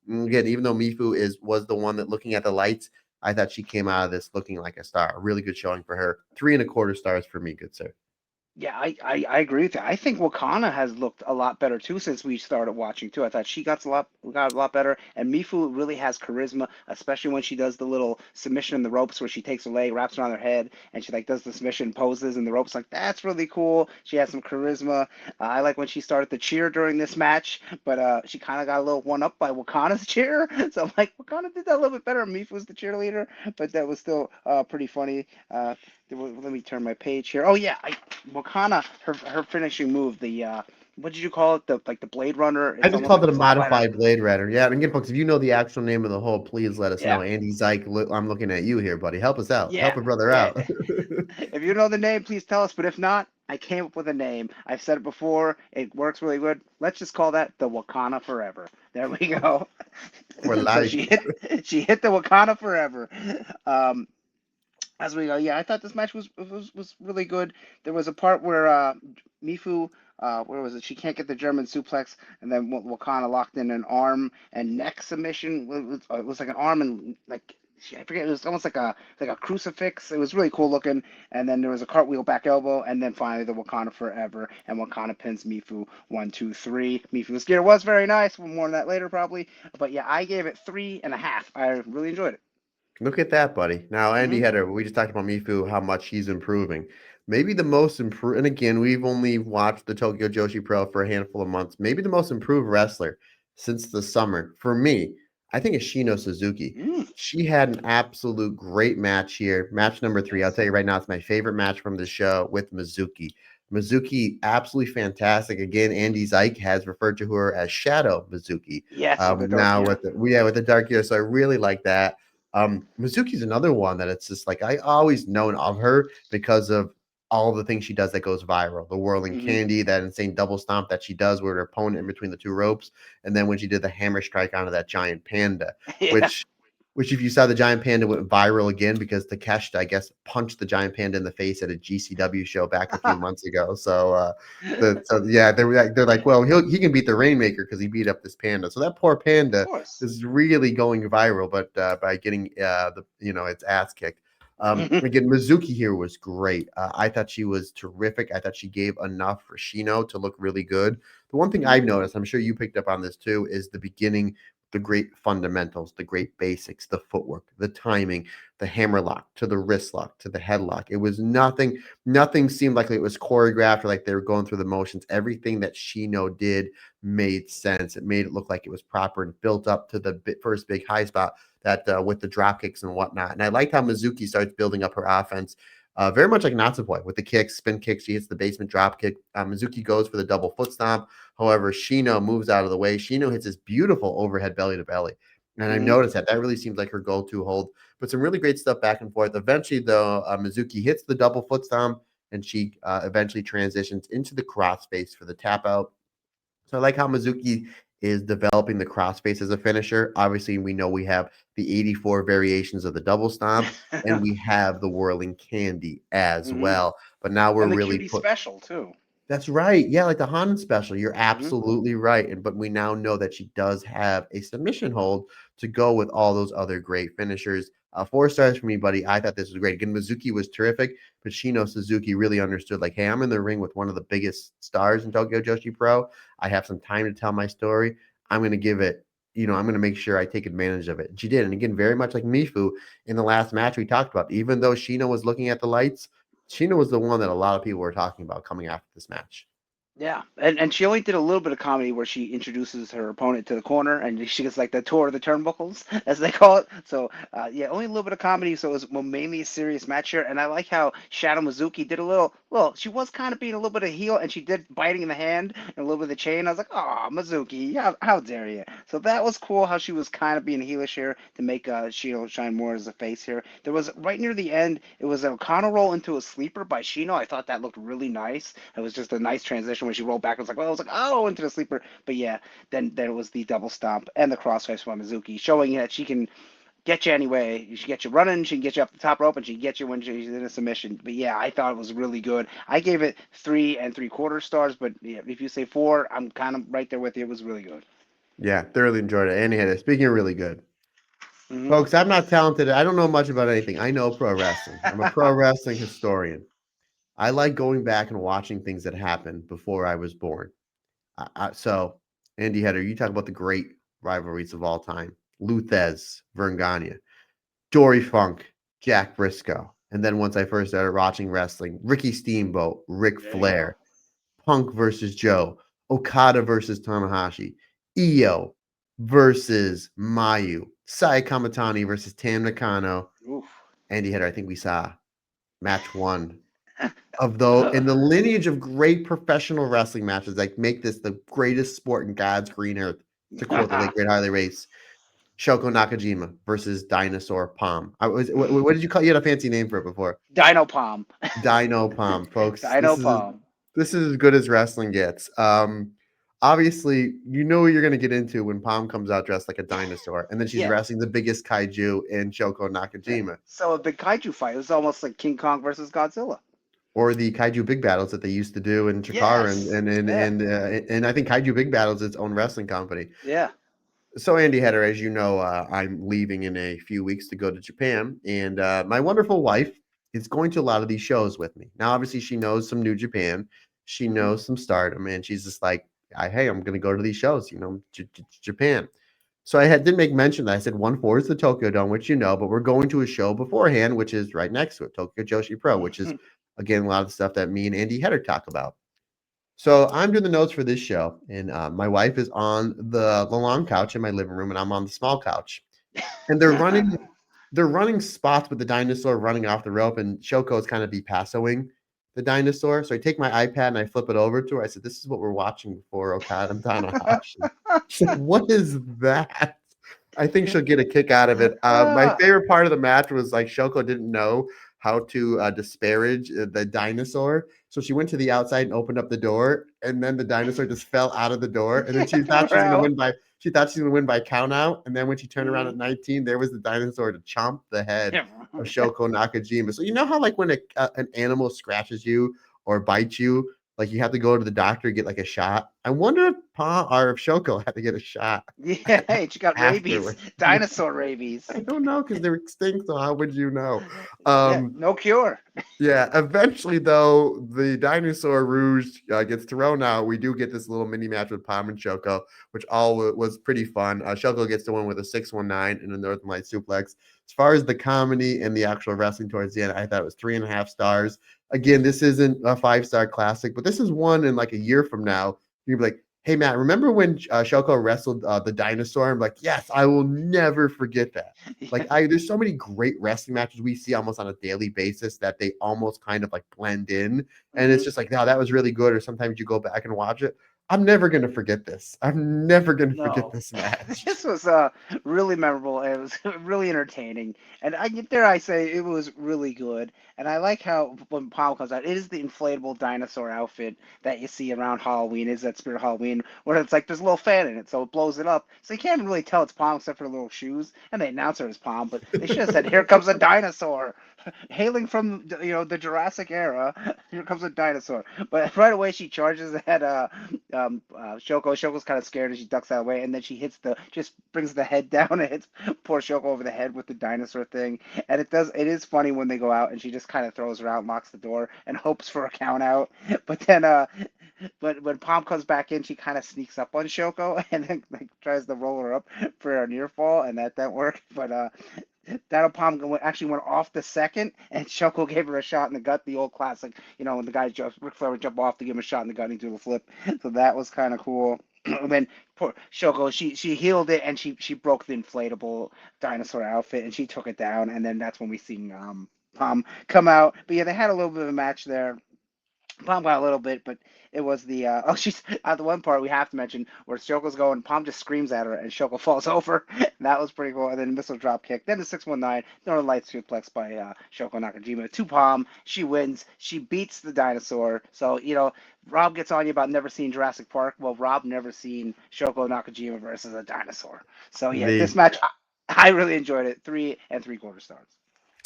Again, even though Mifu was the one that looking at the lights, I thought she came out of this looking like a star. A really good showing for her. 3.25 stars for me, good sir. Yeah, I agree with you. I think Wakana has looked a lot better too since we started watching too. I thought she got a lot better, and Mifu really has charisma, especially when she does the little submission in the ropes where she takes her leg, wraps around her head, and she like does the submission poses in the ropes. Like that's really cool. She has some charisma. I like when she started to cheer during this match, but she kind of got a little one up by Wakana's cheer. So I'm like, Wakana did that a little bit better. Mifu was the cheerleader, but that was still pretty funny. Let me turn my page here. Oh yeah, Wakana, her finishing move, the what did you call it? The like the Blade Runner. I It's just almost called like it a a flatliner. modified Blade Runner. Yeah, and again, folks, if you know the actual name of the hole, please let us know. Yeah, Andy Zyke, I'm looking at you here, buddy. Help us out. yeah, Help a brother yeah. out. If you know the name, please tell us. But if not, I came up with a name. I've said it before. It works really good. Let's just call that the Wakana Forever. There we go. For So life. she hit the Wakana Forever. Um, as we go, yeah, I thought this match was really good. There was a part where Mifu, where was it? She can't get the German suplex, and then Wakana locked in an arm and neck submission. It was like an arm and like I forget. It was almost like a crucifix. It was really cool looking. And then there was a cartwheel back elbow, and then finally the Wakana Forever, and Wakana pins Mifu 1, 2, 3. Mifu's gear was very nice. More on that later probably. But yeah, I gave it 3.5. I really enjoyed it. Look at that, buddy. Now, Andy Hmm. Header, we just talked about Mifu, how much he's improving. Maybe the most improved, and again, we've only watched the Tokyo Joshi Pro for a handful of months. Maybe the most improved wrestler since the summer for me, I think is Shino Suzuki. Mm, She had an absolute great match here. Match number three. I'll yes. tell you right now, it's my favorite match from the show with Mizuki. Mizuki, absolutely fantastic. Again, Andy Zyke has referred to her as Shadow Mizuki. Yes, with the dark Now hair. with the dark hair, so I really like that. Mizuki's another one that it's just like I always known of her because of all the things she does that goes viral. The whirling Hmm. candy, that insane double stomp that she does with her opponent in between the two ropes, and then when she did the hammer strike onto that giant panda, Yeah. which which if you saw the giant panda went viral again because Takeshita, I guess, punched the giant panda in the face at a GCW show back a few months ago. So they're like, well, he can beat the Rainmaker because he beat up this panda. So that poor Of panda course. is really going viral, but by getting its ass kicked. Again, Mizuki here was great. I thought she was terrific. I thought she gave enough for Shino to look really good. The one thing Hmm. I've noticed, I'm sure you picked up on this too, is the beginning, the great fundamentals, the great basics, the footwork, the timing, the hammer lock to the wrist lock to the headlock. It was nothing seemed like it was choreographed or like they were going through the motions. Everything that Shino did made sense. It made it look like it was proper and built up to the first big high spot that with the drop kicks and whatnot. And I liked how Mizuki starts building up her offense. Very much like Natsupoi with the kicks, spin kicks. She hits the basement drop kick. Mizuki goes for the double foot stomp. However, Shino moves out of the way. Shino hits this beautiful overhead belly to belly. And I Hmm. noticed that really seems like her go-to hold. But some really great stuff back and forth. Eventually, though, Mizuki hits the double foot stomp, and she eventually transitions into the cross face for the tap out. So I like how Mizuki is developing the crossface as a finisher. Obviously, we know we have the 84 variations of the double stomp, and we have the whirling candy as Hmm. well. But now we're And the really cutie put special too. That's right. Yeah, like the Hanan special. You're Hmm. absolutely right. But we now know that she does have a submission hold to go with all those other great finishers. 4 stars for me, buddy. I thought this was great. Again, Mizuki was terrific, but Shino Suzuki really understood, like, hey, I'm in the ring with one of the biggest stars in Tokyo Joshi Pro. I have some time to tell my story. I'm going to give it, I'm going to make sure I take advantage of it. And she did. And again, very much like Mifu in the last match we talked about, even though Shino was looking at the lights, Sheena was the one that a lot of people were talking about coming after this match. Yeah, and she only did a little bit of comedy where she introduces her opponent to the corner and she gets like the tour of the turnbuckles, as they call it. So yeah, only a little bit of comedy. So it was mainly a serious match here. And I like how Shadow Mizuki did a little. Well, she was kind of being a little bit of heel, and she did biting in the hand and a little bit of the chain. I was like, oh, Mizuki, how dare you? So that was cool how she was kind of being heelish here to make Shino shine more as a face here. There was right near the end, it was a O'Connell roll into a sleeper by Shino. I thought that looked really nice. It was just a nice transition when she rolled back. I was like, oh, into the sleeper. But yeah, then it was the double stomp and the crossface from Mizuki, showing that she can get you anyway. She can get you running. She can get you up the top rope, and she can get you when she's in a submission. But yeah, I thought it was really good. I gave it 3 3/4 stars. But yeah, if you say 4, I'm kind of right there with you. It was really good. Yeah, thoroughly enjoyed it. And he had it. Speaking of really good, Hmm. folks, I'm not talented. I don't know much about anything. I know pro wrestling. I'm a pro wrestling historian. I like going back and watching things that happened before I was born. So, Andy Header, you talk about the great rivalries of all time: Luthez, Vergania, Dory Funk, Jack Briscoe, and then once I first started watching wrestling, Ricky Steamboat, Ric There you go. Flair, Punk versus Joe, Okada versus Tanahashi, Io versus Mayu, Sai Kamatani versus Tam Nakano, Oof. Andy Header. I think we saw match one of though in the lineage of great professional wrestling matches that make this the greatest sport in God's green earth, to quote the late great Harley Race. Shoko Nakajima versus Dinosaur Palm. What did you call? You had a fancy name for it before. Dino Palm. Dino Palm, folks. Dino Palm. This is as good as wrestling gets. Obviously, you know what you're going to get into when Palm comes out dressed like a dinosaur, and then she's Yeah. wrestling the biggest kaiju in Shoko Nakajima, So a big kaiju fight. It was almost like King Kong versus Godzilla. or the kaiju big battles that they used to do in Chikara, and Yes. and and Yeah. and, uh, and I think Kaiju Big Battles is its own wrestling company. Yeah. So, Andy Header, as you know, I'm leaving in a few weeks to go to Japan, and my wonderful wife is going to a lot of these shows with me. Now, obviously, she knows some New Japan, she Hmm. knows some Stardom, and she's just like, "Hey, I'm going to go to these shows, Japan." So did make mention that I said 1/4 is the Tokyo Dome, which you know, but we're going to a show beforehand, which is right next to it, Tokyo Joshi Pro, which is again a lot of the stuff that me and Andy Header talk about. So I'm doing the notes for this show, and my wife is on the long couch in my living room, and I'm on the small couch. And they're running spots with the dinosaur running off the rope, and Shoko's kind of be passoing the dinosaur. So I take my iPad and I flip it over to her. I said, "This is what we're watching for Okada and Tanahashi." She's like, "What is that?" I think she'll get a kick out of it. My Ah, favorite part of the match was like Shoko didn't know how to disparage the dinosaur, so she went to the outside and opened up the door, and then the dinosaur just fell out of the door, and then she thought she was going to bro. win by count out, and then when she turned around Mhm. at 19, there was the dinosaur to chomp the head of Shoko Nakajima. So you know how like when an animal scratches you or bites you, like you have to go to the doctor to get like a shot. I wonder if Pa or if Shoko had to get a shot Yeah, hey, she got rabies, afterward. Yeah, dinosaur rabies. I don't know because they're extinct. So how would you know? Yeah, Um, no cure. yeah. Eventually, though, the dinosaur rouge gets thrown out. We do get this little mini match with Palm and Shoko, which was pretty fun. Shoko gets to win with a 619 and a Northern Light suplex. As far as the comedy and the actual wrestling towards the end, I thought it was 3.5 stars. Again, this isn't a 5-star classic, but this is one in like a year from now. You'd be like, "Hey Matt, remember when Shoko wrestled the dinosaur?" I'm like, "Yes, I will never forget that." Like there's so many great wrestling matches we see almost on a daily basis that they almost kind of like blend in, and it's Hmm. just like, "No, that was really good." Or sometimes you go back and watch it. I'm never gonna forget this. I'm never gonna forget No, this match. this was really memorable. And it was really entertaining, and I dare I say it was really good. And I like how when Palm comes out, it is the inflatable dinosaur outfit that you see around Halloween. Is that Spirit Halloween where it's like there's a little fan in it, so it blows it up, so you can't even really tell it's Palm except for the little shoes. And they announce her as Palm, but they should have said, "Here comes a dinosaur." Hailing from the Jurassic era, here comes a dinosaur. But right away she charges at Shoko. Shoko's kind of scared and she ducks that way, and then she just brings the head down and hits poor Shoko over the head with the dinosaur thing. And it is funny when they go out and she just kind of throws her out, locks the door, and hopes for a count out. But then but when Palm comes back in, she kind of sneaks up on Shoko and then like tries to roll her up for a near fall, and that didn't work. But Dino Palm actually went off the second, and Shoko gave her a shot in the gut, the old classic, when the guy Ric Flair would jump off to give him a shot in the gut and do a flip. So that was kind of cool. And then poor Shoko, she healed it and she broke the inflatable dinosaur outfit and she took it down. And then that's when we seen Palm come out. But yeah, they had a little bit of a match there. Palm got a little bit, but it was the oh she's at the one part we have to mention where Shoko's going, Palm just screams at her and Shoko falls over. And that was pretty cool. And then missile drop kick, then the 619, Northern Lights suplex by Shoko Nakajima to Palm. She wins. She beats the dinosaur. So Rob gets on you about never seeing Jurassic Park. Well, Rob never seen Shoko Nakajima versus a dinosaur. So yeah, this The match I really enjoyed it. 3 3/4 stars.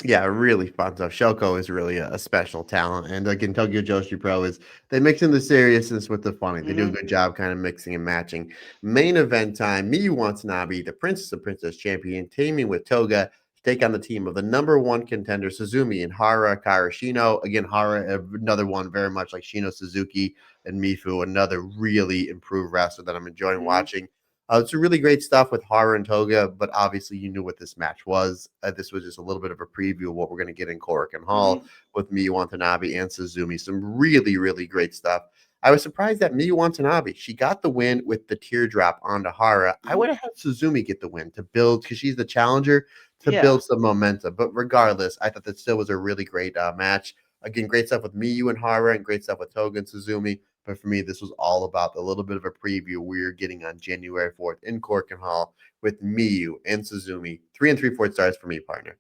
Yeah, really fun stuff. Shoko is really a special talent, and like in Tokyo Joshi Pro, is they mix in the seriousness with the funny. They do a Mm-hmm. good job, kind of mixing and matching. Main event time: Miu Watanabe, the Princess of Princess champion, teaming with Toga to take on the team of the number one contender Suzume and Hara Karashino. Again, Hara, another one very much like Shino Suzuki and Mifu, another really improved wrestler that I'm enjoying Mm-hmm. watching. It's really great stuff with Haru and Toga, but obviously you knew what this match was. This was just a little bit of a preview of what we're going to get in Korakuen Hall Mm-hmm. with Miyu Watanabe and Suzume. Some really, really great stuff. I was surprised that Miyu Watanabe, she got the win with the teardrop onto Hara. I Mm-hmm. would have had Suzume get the win to build, because she's the challenger, to Yeah. build some momentum. But regardless, I thought that still was a really great match. Again, great stuff with Miyu and Hara and great stuff with Toga and Suzume. But for me, this was all about a little bit of a preview we're getting on January 4th in Korakuen Hall with Miyu and Suzume. 3 3/4 stars for me, partner.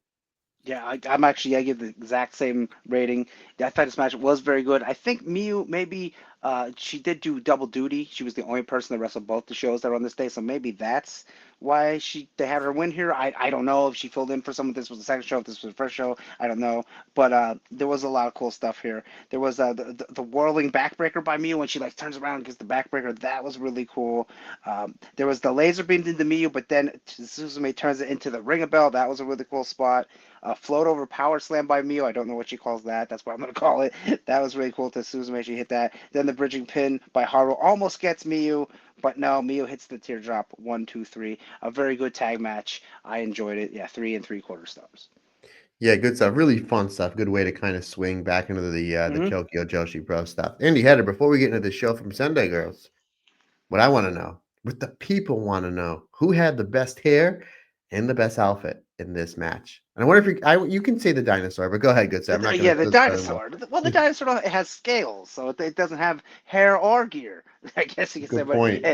Yeah, I give the exact same rating. I thought this match was very good. I think Miu maybe she did do double duty. She was the only person that wrestled both the shows that were on this day, so maybe that's why they had her win here. I don't know if she filled in for someone. This was the second show, if this was the first show. I don't know, but there was a lot of cool stuff here. There was the whirling backbreaker by Miu when she like turns around and gets the backbreaker. That was really cool. There was the laser beam into Miu, but then Suzume turns it into the ring bell. That was a really cool spot. Float over power slam by Miu. I don't know what she calls that. That's what I'm going to call it. That was really cool to Suzume. She hit that. Then the bridging pin by Haru almost gets Miu, but no, Miu hits the teardrop. 1 2 3. A very good tag match. I enjoyed it. Yeah, 3 3/4 stars. Yeah, good stuff. Really fun stuff. Good way to kind of swing back into the Hmm. Tokyo Joshi Pro stuff. Andy Header, before we get into the show from Sendai Girls, what I want to know, what the people want to know, who had the best hair and the best outfit in this match? And I wonder if you can say the dinosaur, but go ahead, good sir. I'm not going Yeah, to the twist that one. dinosaur. Well, the dinosaur it has scales, so it doesn't have hair or gear. I guess you could say, Good but point.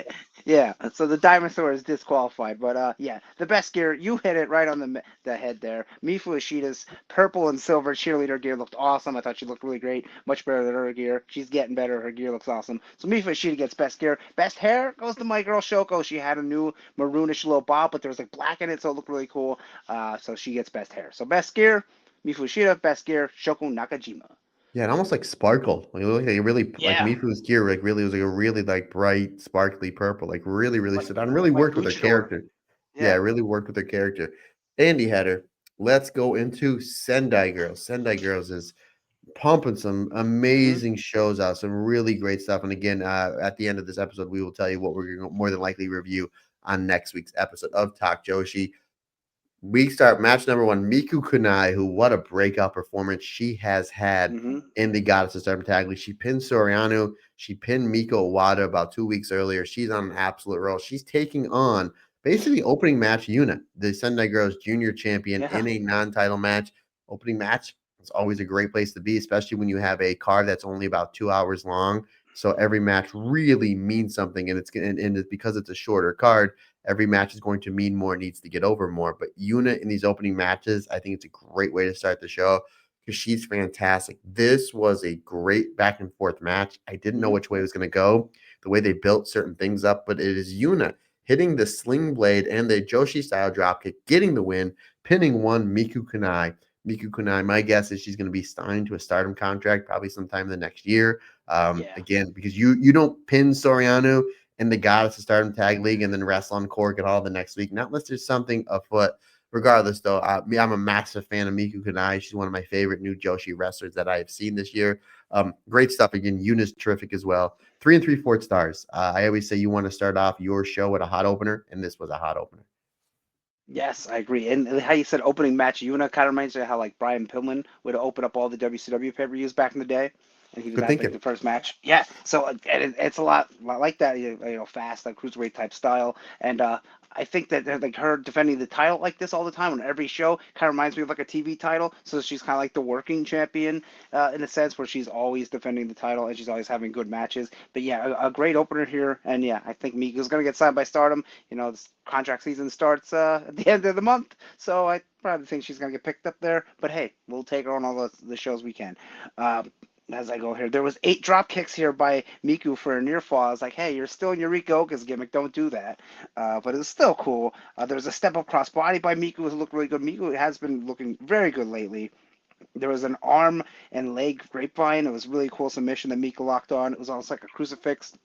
yeah. So the dinosaur is disqualified. But yeah, the best gear. You hit it right on the head there. Mifu Ishida's purple and silver cheerleader gear looked awesome. I thought she looked really great, much better than her gear. She's getting better. Her gear looks awesome. So Mifu Ishida gets best gear. Best hair goes to my girl Shoko. She had a new maroonish little bob, but there was like black in it, so it looked really cool. So she gets best hair. So best gear. Mifushida, best gear, Shoko Nakajima. Yeah, it almost like sparkled. Like, it looked like it really like Yeah, Mifu's gear like really was like a really like bright, sparkly purple. Like really, really like stood on. Really like worked with her luchador. character. Yeah, it Yeah. really worked with her character. Andy Header, let's go into Sendai Girls. Sendai Girls is pumping some Hmm. amazing shows out, some really great stuff. And again, at the end of this episode, we will tell you what we're going to more than likely review on next week's episode of Talk Joshi. We start match number one. Miku Kunai, who what a breakout performance she has had Hmm. in the Goddess of Stardom Tag League. She pinned Soriano. She pinned Miko Iwata about 2 weeks earlier. She's on an absolute roll. She's taking on basically opening match Yuna, the Sendai Girls Junior Champion, Yeah. in a non-title match. Opening match. It's always a great place to be, especially when you have a card that's only about 2 hours long. So every match really means something, and it's because it's a shorter card. Every match is going to mean more, needs to get over more. But Yuna in these opening matches, I think it's a great way to start the show because she's fantastic. This was a great back and forth match. I didn't know Mhm. which way it was going to go, the way they built certain things up, but it is Yuna hitting the sling blade and the Joshi style dropkick, getting the win, pinning one Miku Kunai. Miku Kunai, my guess is she's going to be signed to a Stardom contract probably sometime the next year. Yeah. Again, because you don't pin Soriano and the Goddess of Stardom Tag League and then wrestle on Cork and all the next week, not unless there's something afoot. Regardless, though, I'm a massive fan of Miku Kunai. She's one of my favorite new Joshi wrestlers that I have seen this year. Great stuff. Again, Yuna's terrific as well. 3 3/4 stars. I always say you want to start off your show with a hot opener, and this was a hot opener. Yes, I agree. And how you said opening match, Yuna kind of reminds me of how like Brian Pillman would open up all the WCW pay-per-views back in the day, and he would Good have like thinking. the first match. Yeah, so it's a lot like that, fast, like cruiserweight type style. And I think that like her defending the title like this all the time on every show kind of reminds me of like a TV title. So she's kind of like the working champion in a sense, where she's always defending the title and she's always having good matches. But yeah, a great opener here, and yeah, I think Mika's gonna get signed by Stardom. This contract season starts at the end of the month, so I probably think she's gonna get picked up there. But hey, we'll take her on all the shows we can. Uh, as I go here, there was 8 drop kicks here by Miku for a near fall. I was like, hey, you're still in Eureka Oka's gimmick. Don't do that. But it's still cool. There was a step up cross body by Miku, who looked really good. Miku has been looking very good lately. There was an arm and leg grapevine. It was really cool submission that Miku locked on. It was almost like a crucifix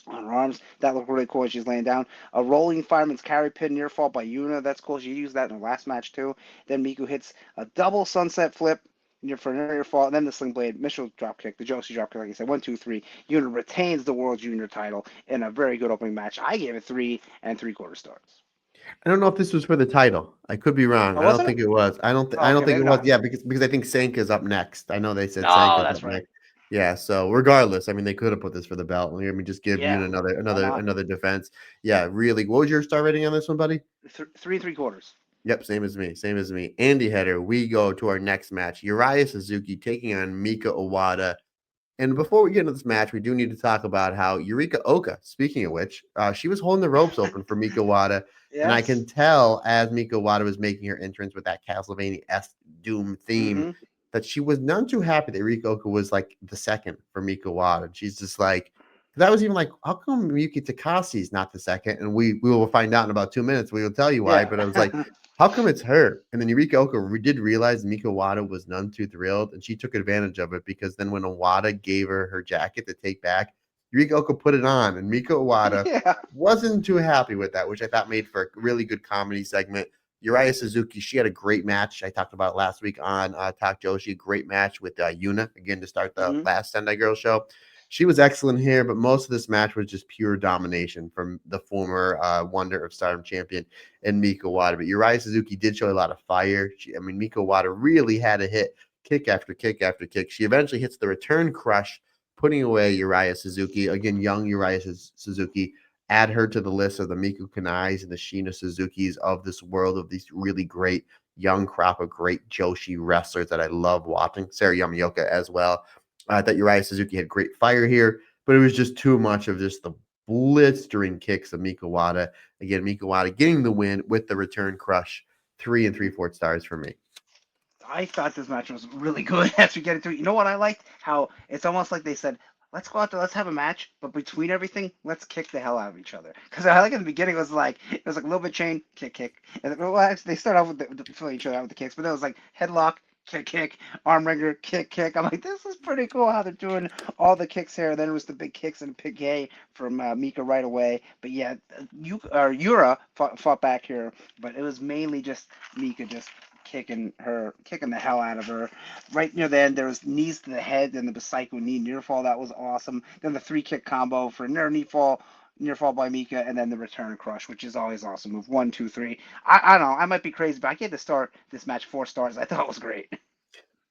on her arms. That looked really cool as she's laying down. A rolling fireman's carry pin near fall by Yuna. That's cool. She used that in the last match too. Then Miku hits a double sunset flip near for near fall, and then the sling blade, Mitchell drop kick, the Joshi drop kick, like I said, 1, 2, 3. Yuna retains the World Junior title in a very good opening match. I gave it 3 3/4 stars. I don't know if this was for the title. I could be wrong. Oh, I don't wasn't it? think it was. I Oh, don't okay, think it maybe was. not. Yeah, because I think Sanka's up next. I know they said No, Sanka's that's up right. next. Yeah, so regardless, I mean, they could have put this for the belt. I mean, just give you Yeah, why not? another defense. Yeah, really. What was your star rating on this one, buddy? 3 3/4. Yep, same as me. Same as me. Andy Header. We go to our next match. Uriah Suzuki taking on Mika Iwata. And before we get into this match, we do need to talk about how Eureka Oka, speaking of which, she was holding the ropes open for Mika Wada. And I Yes. can tell as Mika Wada was making her entrance with that Castlevania-esque Doom theme Mm-hmm. that she was none too happy that Eureka Oka was like the second for Mika Wada. And she's just like, that was even like, how come Miyuki Takase is not the second? And we will find out in about 2 minutes. We will tell you why. Yeah. But I was like, how come it's her? And then Eureka Oka did realize Mika Wada was none too thrilled, and she took advantage of it because then when Owada gave her her jacket to take back, Eureka Oka put it on, and Mika Owada Yeah. wasn't too happy with that, which I thought made for a really good comedy segment. Uriah Suzuki, she had a great match. I talked about it last week on Talk Joshi. A great match with Yuna again to start the Mm-hmm. last Sendai Girls show. She was excellent here, but most of this match was just pure domination from the former Wonder of Stardom champion and Mika Wada. But Uriah Suzuki did show a lot of fire. Mika Wada really had to hit kick after kick after kick. She eventually hits the return crush, putting away Uriah Suzuki. Again, young Uriah Suzuki. Add her to the list of the Miku Kanais and the Shina Suzukis of this world, of these really great young crop of great Joshi wrestlers that I love watching. Sarah Yamaoka as well. I thought Uriah Suzuki had great fire here, but it was just too much of just the blistering kicks of Mika Wada. Again, Mika Wada getting the win with the return crush. 3 3/4 stars for me. I thought this match was really good as we get into it. You know what I liked? How it's almost like they said, let's go out there, let's have a match, but between everything, let's kick the hell out of each other. Because I like in the beginning it was like a little bit chain, kick, kick. And well, actually, they start off with filling each other out with the kicks, but then it was like headlock, kick, kick, arm wringer, kick, kick. I'm like, this is pretty cool how they're doing all the kicks here. And then it was the big kicks and big A from Mika right away. But yeah, Yura fought back here, but it was mainly just Mika just kicking the hell out of her. Right near the end, there was knees to the head and the psycho knee near fall. That was awesome. Then the 3 kick combo for near fall by Mika, and then the return crush, which is always awesome. Move 1, 2, 3. I don't know. I might be crazy, but I gave this match 4 stars. I thought it was great.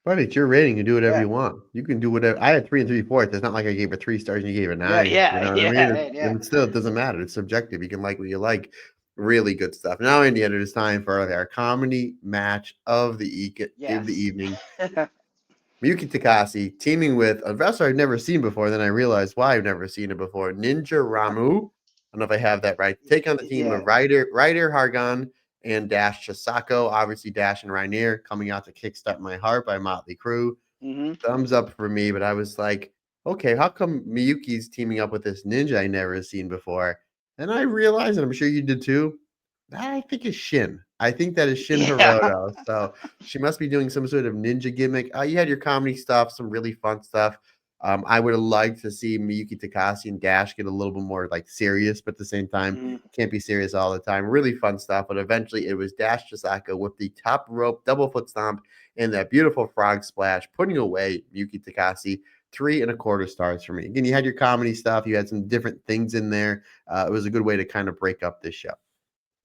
But it's your rating. You do whatever Yeah. you want. You can do whatever. I had 3 3/4. It's not like I gave it 3 stars and you gave it Yeah, 9. You yeah, know what I mean? yeah, yeah. And still, it doesn't matter. It's subjective. You can like what you like. Really good stuff. Now, Indiana, it is time for our comedy match of the Yes. evening. Miyuki Takase teaming with a wrestler I've never seen before. Then I realized why I've never seen it before. Ninja Ramu. I don't know if I have that right. Take on the team Yeah. of Ryder Hargan and Dash Chisako. Obviously, Dash and Rainier coming out to Kickstart My Heart by Motley Crue. Mm-hmm. Thumbs up for me, but I was like, okay, how come Miyuki's teaming up with this ninja I never seen before? And I realized, and I'm sure you did too, that I think is Shin. I think that is Shin Yeah. Hiroto. So she must be doing some sort of ninja gimmick. You had your comedy stuff, some really fun stuff. I would have liked to see Miyuki Takase and Dash get a little bit more like serious, but at the same time, Mm-hmm. can't be serious all the time. Really fun stuff. But eventually, it was Dash Chisako with the top rope double foot stomp and that beautiful frog splash, putting away Miyuki Takase. 3.25 stars for me. Again, you had your comedy stuff. You had some different things in there. It was a good way to kind of break up this show.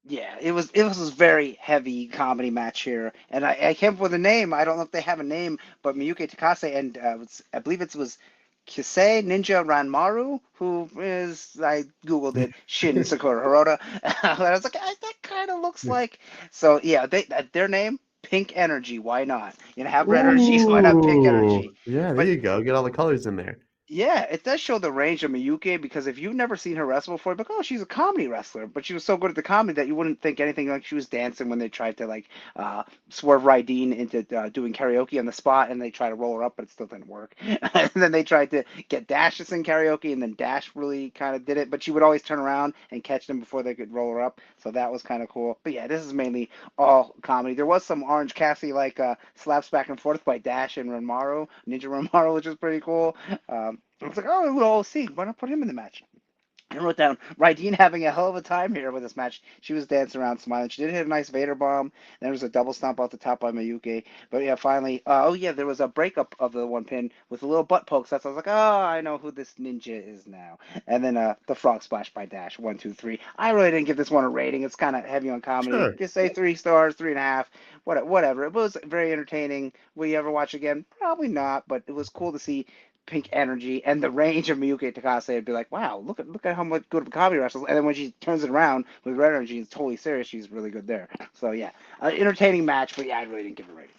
Yeah, it was a very heavy comedy match here, and I came up with a name. I don't know if they have a name, but Miyuki Takase and I believe it was Kisei Ninja Ranmaru, who is I googled it Shin Sakura Hirota. And I was like, that kind of looks like. So yeah, their name Pink Energy. Why not? You know, have red energies. Why not Pink Energy? Ooh, yeah, there But you go. Get all the colors in there. yeah, it does show the range of Miyuki because if you've never seen her wrestle before, like, oh, she's a comedy wrestler, but she was so good at the comedy that you wouldn't think anything like she was dancing when they tried to like swerve Rydeen into doing karaoke on the spot, and they tried to roll her up, but it still didn't work. And then they tried to get Dash to sing karaoke, and then Dash really kind of did it, but she would always turn around and catch them before they could roll her up, so that was kind of cool. But yeah, this is mainly all comedy. There was some Orange Cassidy like slaps back and forth by Dash and Renmaru, Ninja Renmaru, which is pretty cool. I was like, oh, we'll see. Why not put him in the match? I wrote down Rydeen having a hell of a time here with this match. She was dancing around, smiling. She did hit a nice Vader bomb. Then there was a double stomp off the top by Mayuke. But yeah, finally, oh yeah, there was a breakup of the one pin with a little butt poke. So I was like, oh, I know who this ninja is now. And then the frog splash by Dash, 1, 2, 3. I really didn't give this one a rating. It's kind of heavy on comedy. Sure. Just say 3 stars, 3.5, whatever. It was very entertaining. Will you ever watch again? Probably not. But it was cool to see Pink Energy and the range of Miyuki Takase would be like, wow, look at how much good of a comedy wrestles. And then when she turns it around with Red Energy, it's totally serious. She's really good there. So yeah, entertaining match, but yeah, I really didn't give it a rating.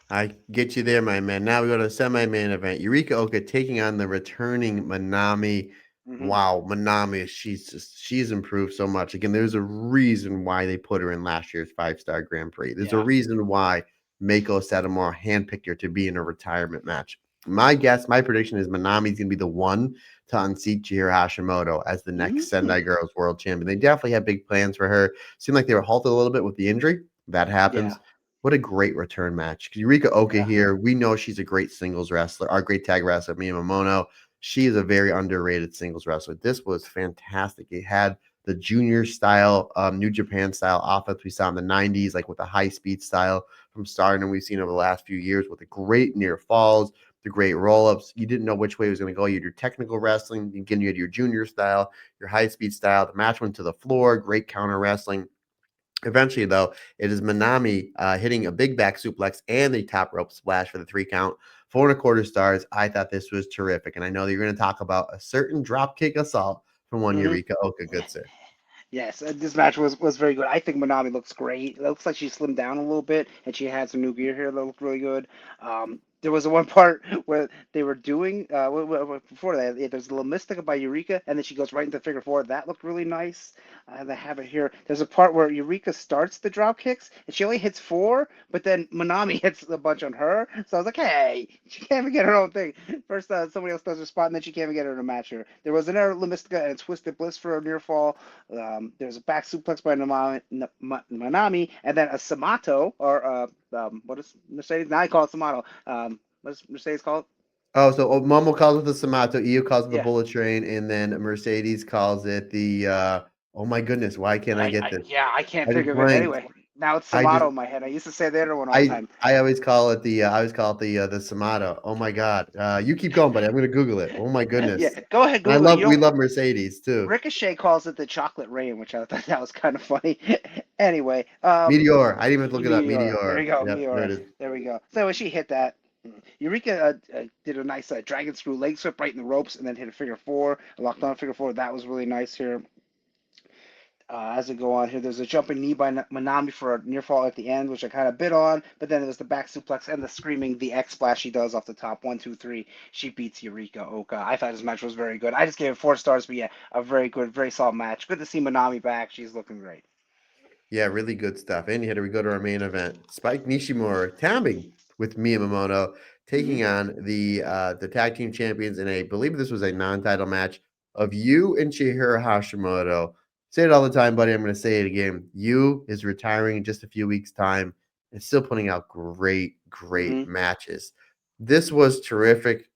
I get you there, my man. Now we go to the semi-main event. Eureka Oka taking on the returning Manami. Hmm. Wow, Manami, she's improved so much. Again, there's a reason why they put her in last year's 5-star Grand Prix. There's a Yeah. reason why Mako Satomura handpicked her to be in a retirement match. My guess, my prediction is Manami's gonna be the one to unseat Chihiro Hashimoto as the next Mm-hmm. Sendai Girls World Champion. They definitely have big plans for her. Seemed like they were halted a little bit with the injury. That Yeah. happens. What a great return match. Eureka Oka Yeah. here, we know she's a great singles wrestler, our great tag wrestler, Mia Momono. She is a very underrated singles wrestler. This was fantastic. It had the junior style, New Japan style offense we saw in the 90s, like with the high speed style from Stardom we've seen over the last few years with the great near falls, the great roll ups. You didn't know which way it was going to go. You had your technical wrestling, again, you had your junior style, your high speed style. The match went to the floor, great counter wrestling. Eventually, though, it is Manami hitting a big back suplex and the top rope splash for the 3 count. 4.25 stars. I thought this was terrific. And I know that you're going to talk about a certain dropkick assault from one Mm-hmm. Eureka Oka, good sir. Yes, this match was very good. I think Manami looks great. It looks like she slimmed down a little bit, and she had some new gear here that looked really good. There was a one part where they were doing before that. There's a little Mystica by Eureka, and then she goes right into figure four. That looked really nice. They have it here. There's a part where Eureka starts the drop kicks, and she only hits four, but then Manami hits a bunch on her. So I was like, hey, she can't even get her own thing. First, somebody else does her spot, and then she can't even get her to match her. There was another Mystica and a Twisted Bliss for a near fall. There's a back suplex by Manami, and then a Samato, or what is Mercedes? Now I call it Samato. What's Mercedes called? Oh, so Momo calls it the Samato, Io calls it the Yeah, Bullet Train, and then Mercedes calls it the, oh my goodness, why can't I get this? I can't I think just of it blanked. anyway. Now it's I just, Samato in my head. I used to say the other one all the I time. I always call it the Samato. Oh my God. You keep going, buddy. I'm gonna Google it. Oh my Yeah, goodness. go ahead, And I Google it. love we love Mercedes too. Ricochet calls it the chocolate rain, which I thought that was kind of funny. Anyway, Meteor. I didn't even look it up. Meteor. There Meteor. you go, Yep, there Meteor. it is. There we go. So when she hit that, Eureka did a nice dragon screw leg sweep right in the ropes, and then hit a figure four, a locked on figure four. That was really nice here. As we go on here, there's a jumping knee by Manami for a near fall at the end, which I kind of bit on. But then there was the back suplex and the screaming, the X splash she does off the top. 1, 2, 3. She beats Eureka Oka. I thought this match was very good. I just gave it 4 stars, but yeah, a very good, very solid match. Good to see Manami back. She's looking great. Yeah, really good stuff. And here we go to our main event. Spike Nishimura tabbing with Miya Momono, Hmm. taking on the tag team champions in a, I believe this was a non-title match of Yu and Chihiro Hashimoto. Say it all the time, buddy. I'm going to say it again. Yu is retiring in just a few weeks' time and still putting out great Hmm. matches. This was terrific.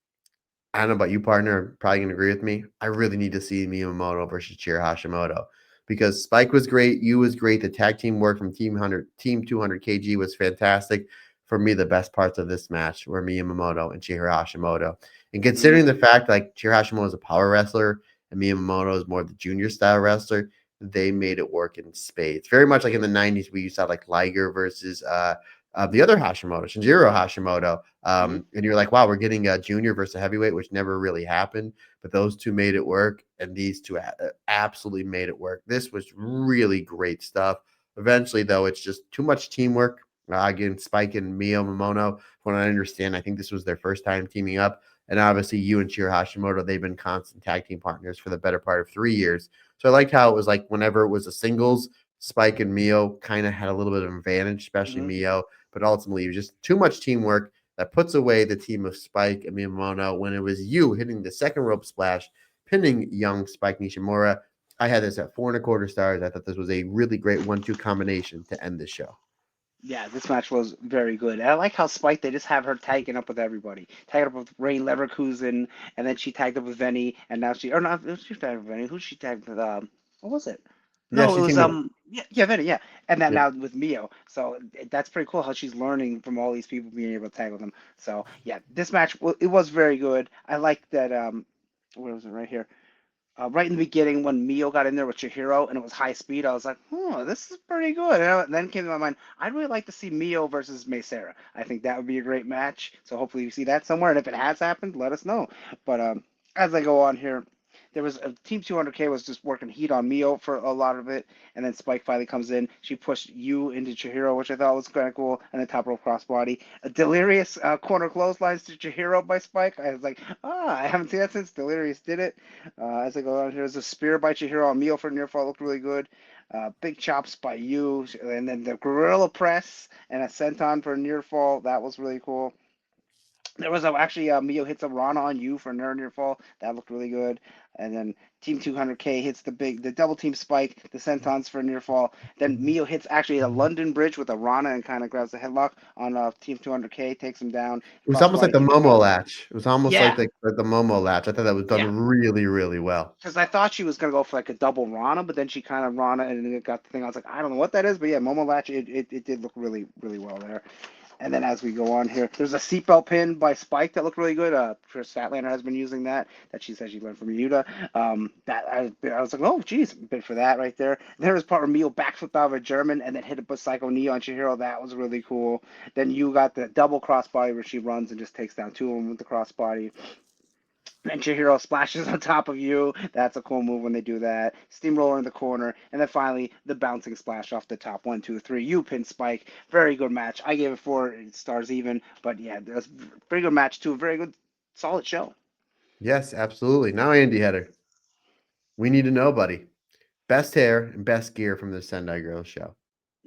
I don't know about you, partner. Probably gonna agree with me. I really need to see Miyamoto versus Chiro Hashimoto because Spike was great, you was great. The tag team work from Team 200 KG was fantastic. For me, the best parts of this match were Miyamoto and Chihiro Hashimoto. And Hmm. considering the fact like Chihiro Hashimoto is a power wrestler and Miyamoto is more of the junior style wrestler, they made it work in spades. Very much like in the 90s, we used to have like Liger versus the other Hashimoto, Shinjiro Hashimoto. Hmm. And you're like, wow, we're getting a junior versus a heavyweight, which never really happened. But those two made it work, and these two absolutely made it work. This was really great stuff. Eventually, though, it's just too much teamwork. Again, Spike and Mio Momono, from what I understand, I think this was their first time teaming up. And obviously, you and Chiro Hashimoto, they've been constant tag team partners for the better part of 3 years. So I liked how it was like whenever it was a singles, Spike and Mio kind of had a little bit of advantage, especially Hmm. Mio. But ultimately, it was just too much teamwork that puts away the team of Spike and Miyamoto when it was you hitting the second rope splash, pinning young Spike Nishimura. I had this at 4.25 stars. I thought this was a really great 1-2 combination to end the show. Yeah, this match was very good. And I like how Spike, they just have her tagging up with everybody. Tagging up with Rain Leverkusen, and then she tagged up with Venny, and now she, or not, she tagged with Venny. Who she tagged with? What was it? Yeah, No, it she was teamed up. yeah, Venny, yeah. And then Yep. now with Mio. So that's pretty cool how she's learning from all these people being able to tag with them. So yeah, this match, it was very good. I like that. Where was it? Right here, right in the beginning when Mio got in there with Chihiro and it was high speed, I was like, oh, this is pretty good. And then came to my mind, I'd really like to see Mio versus Maysera. I think that would be a great match. So hopefully you see that somewhere. And if it has happened, let us know. But as I go on here, there was Team 200K was just working heat on Mio for a lot of it, and then Spike finally comes in. She pushed you into Chihiro, which I thought was kind of cool, and then top rope crossbody. A delirious corner clotheslines to Chihiro by Spike. I was like, I haven't seen that since Delirious did it. As I go on, here's a spear by Chihiro on Mio for near fall, looked really good. Big chops by you, and then the gorilla press and a senton for near fall. That was really cool. There was actually Mio hits a Rana on you for near fall. That looked really good. And then Team 200K hits the double team spike, the sentons for near fall. Then Mio hits actually a London bridge with a Rana and kind of grabs the headlock on Team 200K, takes him down. It was almost like Crossbody the Team Momo 200. latch. It was almost like Yeah, the Momo latch. I thought that was done yeah. really well. Because I thought she was gonna go for like a double Rana, but then she kind of Rana and then it got the thing. I was like, I don't know what that is, but yeah, Momo Latch, it did look really well there. And then as we go on here, there's a seatbelt pin by Spike that looked really good. Chris Statlander has been using that she said she learned from Yuta. That I was like, oh geez, bit for that right there. There was part where Mio backflipped out of a German and then hit a psycho knee on Chihiro. That was really cool. Then you got the double crossbody where she runs and just takes down two of them with the crossbody. Then Chihiro splashes on top of you. That's a cool move when they do that. Steamroller in the corner. And then finally, the bouncing splash off the top. 1, 2, 3. You pin Spike. Very good match. I gave it 4 stars even. But yeah, it was a pretty good match too. A very good, solid show. Yes, absolutely. Now, Andy Header, we need to know, buddy. Best hair and best gear from the Sendai Girls show.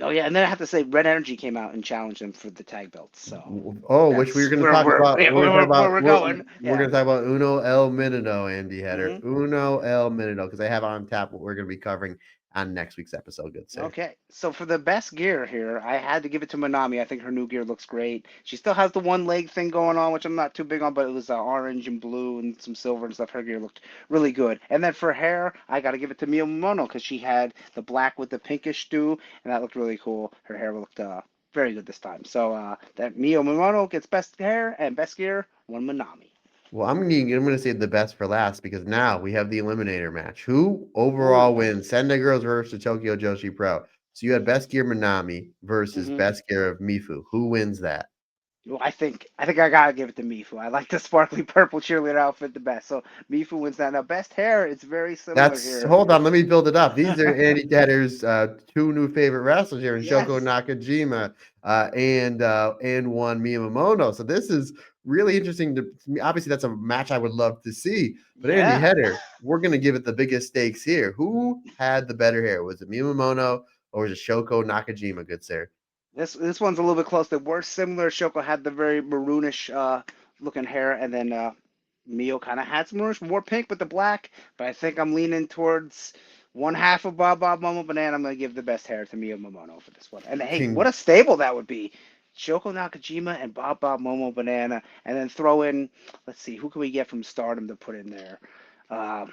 Oh yeah, and then I have to say, Red Energy came out and challenged them for the tag belts. So Oh, which that's we're going to talk about. yeah, We're going to talk where about. we're going. We're Yeah. going to talk about Uno El Minuto, Andy Header. Hmm. Uno El Minuto, because I have on tap what we're going to be covering on next week's episode. Good sir. Okay, so for the best gear here, I had to give it to Manami. I think her new gear looks great. She still has the one leg thing going on, which I'm not too big on, but it was orange and blue and some silver and stuff. Her gear looked really good. And then for hair, I got to give it to Miu Momono because she had the black with the pinkish stew, and that looked really cool. Her hair looked very good this time. So that Miu Momono gets best hair and best gear, one Manami. Well, I'm going to save the best for last because now we have the eliminator match. Who Ooh. overall wins? Sendai Girls versus Tokyo Joshi Pro. So you had best gear Minami versus Hmm. best gear of Mifu. Who wins that? Well, I think I gotta give it to Mifu. I like the sparkly purple cheerleader outfit the best. So Mifu wins that. Now best hair, it's very similar That's here. hold on, let me build it up. These are Andy Detter's two new favorite wrestlers here in Shoko Yes. Nakajima and one Momono. So this is really interesting to me. Obviously, that's a match I would love to see. But Andy Yeah. Header, we're gonna give it the biggest stakes here. Who had the better hair? Was it Momono or was it Shoko Nakajima, good sir? This one's a little bit close. They were similar. Shoko had the very maroonish looking hair, and then Mio kind of had some maroonish, more pink with the black. But I think I'm leaning towards one half of Bob Bob Momo Banana. I'm gonna give the best hair to Mio Momono for this one. And hey, what King a stable that would be! Shoko Nakajima and Bob Bob Momo Banana, and then throw in, let's see, who can we get from Stardom to put in there? Um,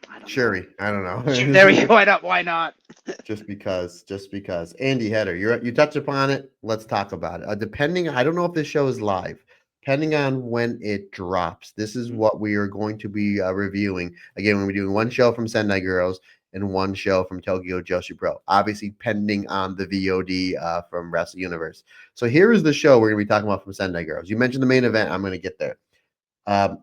I don't know. Shuri. I don't Shoot, there we know. go. Why not? Why not? Just because. Andy Header, you touch upon it. Let's talk about it. Depending, I don't know if this show is live. Depending on when it drops, this is what we are going to be reviewing. Again, we're doing one show from Sendai Girls and one show from Tokyo Joshi Pro. Obviously, pending on the VOD from Wrestle Universe. So here is the show we're going to be talking about from Sendai Girls. You mentioned the main event. I'm going to get there.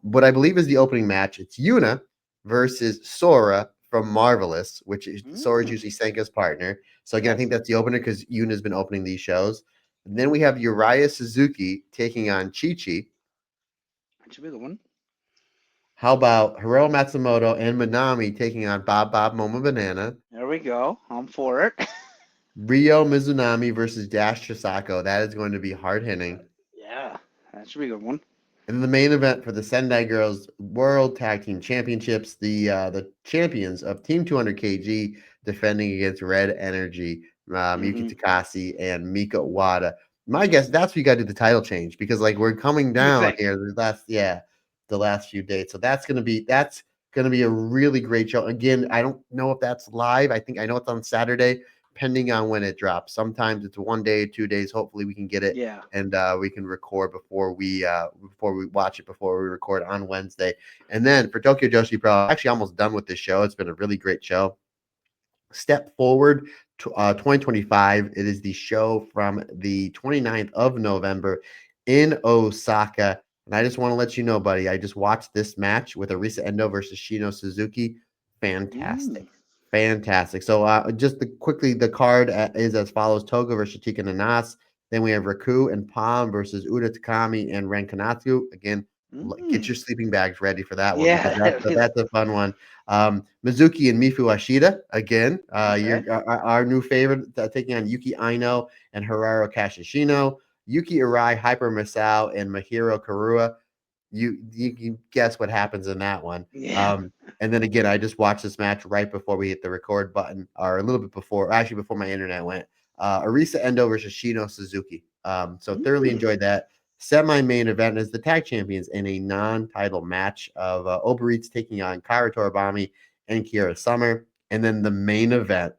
What I believe is the opening match. It's Yuna versus Sora from Marvelous, which is Sora's Mm, usually Senka's partner. So again, I think yes, that's the opener because Yuna's been opening these shows. And then we have Uriah Suzuki taking on Chi Chi. that should be the one. How about Hiro Matsumoto and Manami taking on Bob Bob Moma Banana? There we go. I'm for it. Ryo Mizunami versus Dash Chisako. That is going to be hard hitting. Yeah, that should be a good one. And the main event for the Sendai Girls World Tag Team Championships, the champions of Team 200 kg defending against Red Energy, Miyuki Hmm. Takase and Mika Wada. My guess that's we got to do the title change because like we're coming You would down think. here the last few days. So that's gonna be a really great show. Again, I don't know if that's live. I know it's on Saturday, depending on when it drops. Sometimes it's 1 day, 2 days. Hopefully we can get it Yeah. and we can record before we watch it before we record on Wednesday. And then for Tokyo Joshi Pro, I'm actually almost done with this show. It's been a really great show. Step forward to 2025. It is the show from the 29th of November in Osaka. And I just want to let you know, buddy, I just watched this match with Arisa Endo versus Shino Suzuki. Mm. Fantastic. Fantastic. So quickly, the card is as follows: Toga versus Tika Nanas. Then we have Raku and Palm versus Uda Takami and Ren Kanatsu. Again, get your Mm. sleeping bags ready for that one because Yeah. that's a fun one. Mizuki and Mifu Ashida again. Okay. Our new favorite taking on Yuki Aino and Hiraro Kashishino. Yuki Arai, Hyper Masao, and Mahiro Karua. You can guess what happens in that one. Yeah. And then again, I just watched this match right before we hit the record button, or a little bit before, actually before my internet went. Arisa Endo versus Shino Suzuki. So thoroughly Mm. enjoyed that. Semi-main event is the tag champions in a non-title match of Uber Eats taking on Kara Toribami and Kiera Summer. And then the main event.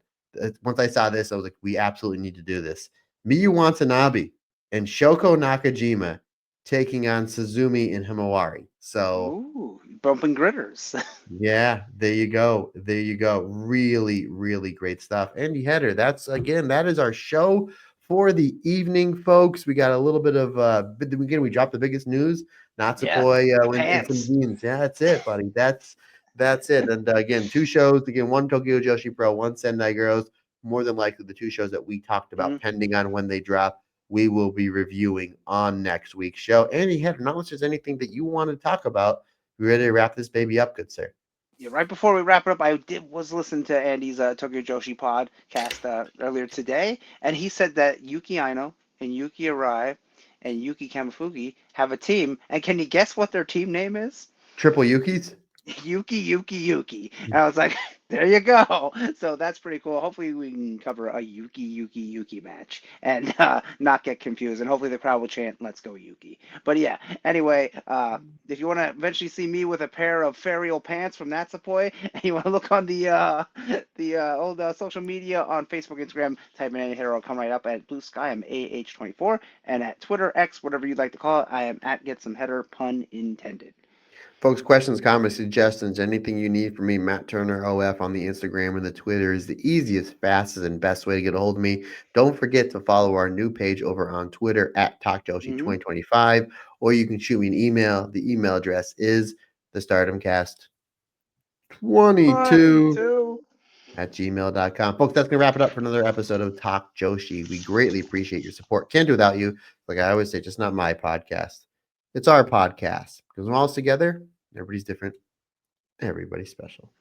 Once I saw this, I was like, we absolutely need to do this. Miyu Watanabe and Shoko Nakajima taking on Suzume and Himawari. So Ooh, bumping gritters. yeah, there you go. There you go. Really, really great stuff. Andy Header, that is our show for the evening, folks. We got a little bit of again, we dropped the biggest news. Yeah. Natsupoi The went in some pants. jeans. Yeah, that's it, buddy. That's it. And again, two shows. Again, one Tokyo Joshi Pro, one Sendai Girls. More than likely, the two shows that we talked Mm. about, pending on when they drop, we will be reviewing on next week's show. Andy Header, not unless there's anything that you want to talk about. We ready to wrap this baby up, good sir? Yeah, right before we wrap it up, I was listening to Andy's Tokyo Joshi podcast earlier today, and he said that Yuki Aino and Yuki Arai and Yuki Kamifugi have a team. And can you guess what their team name is? Triple Yukis? Yuki, Yuki, Yuki. And I was like, there you go. So that's pretty cool. Hopefully, we can cover a Yuki, Yuki, Yuki match and not get confused. And hopefully, the crowd will chant, let's go, Yuki. But yeah, anyway, if you want to eventually see me with a pair of Ferial pants from Natsupoi, and you want to look on the old social media on Facebook, Instagram, type in any hitter, I'll come right up at Blue Sky. I'm AH24. And at Twitter, X, whatever you'd like to call it, I am at Get Some Header, pun intended. Folks, questions, comments, suggestions, anything you need from me, Matt Turner OF on the Instagram and the Twitter is the easiest, fastest, and best way to get a hold of me. Don't forget to follow our new page over on Twitter at Mm-hmm. TalkJoshi2025, or you can shoot me an email. The email address is thestardomcast22 22. at gmail.com. Folks, that's going to wrap it up for another episode of Talk Joshi. We greatly appreciate your support. Can't do without you. Like I always say, just not my podcast. It's our podcast. Because when we're all together, everybody's different. Everybody's special.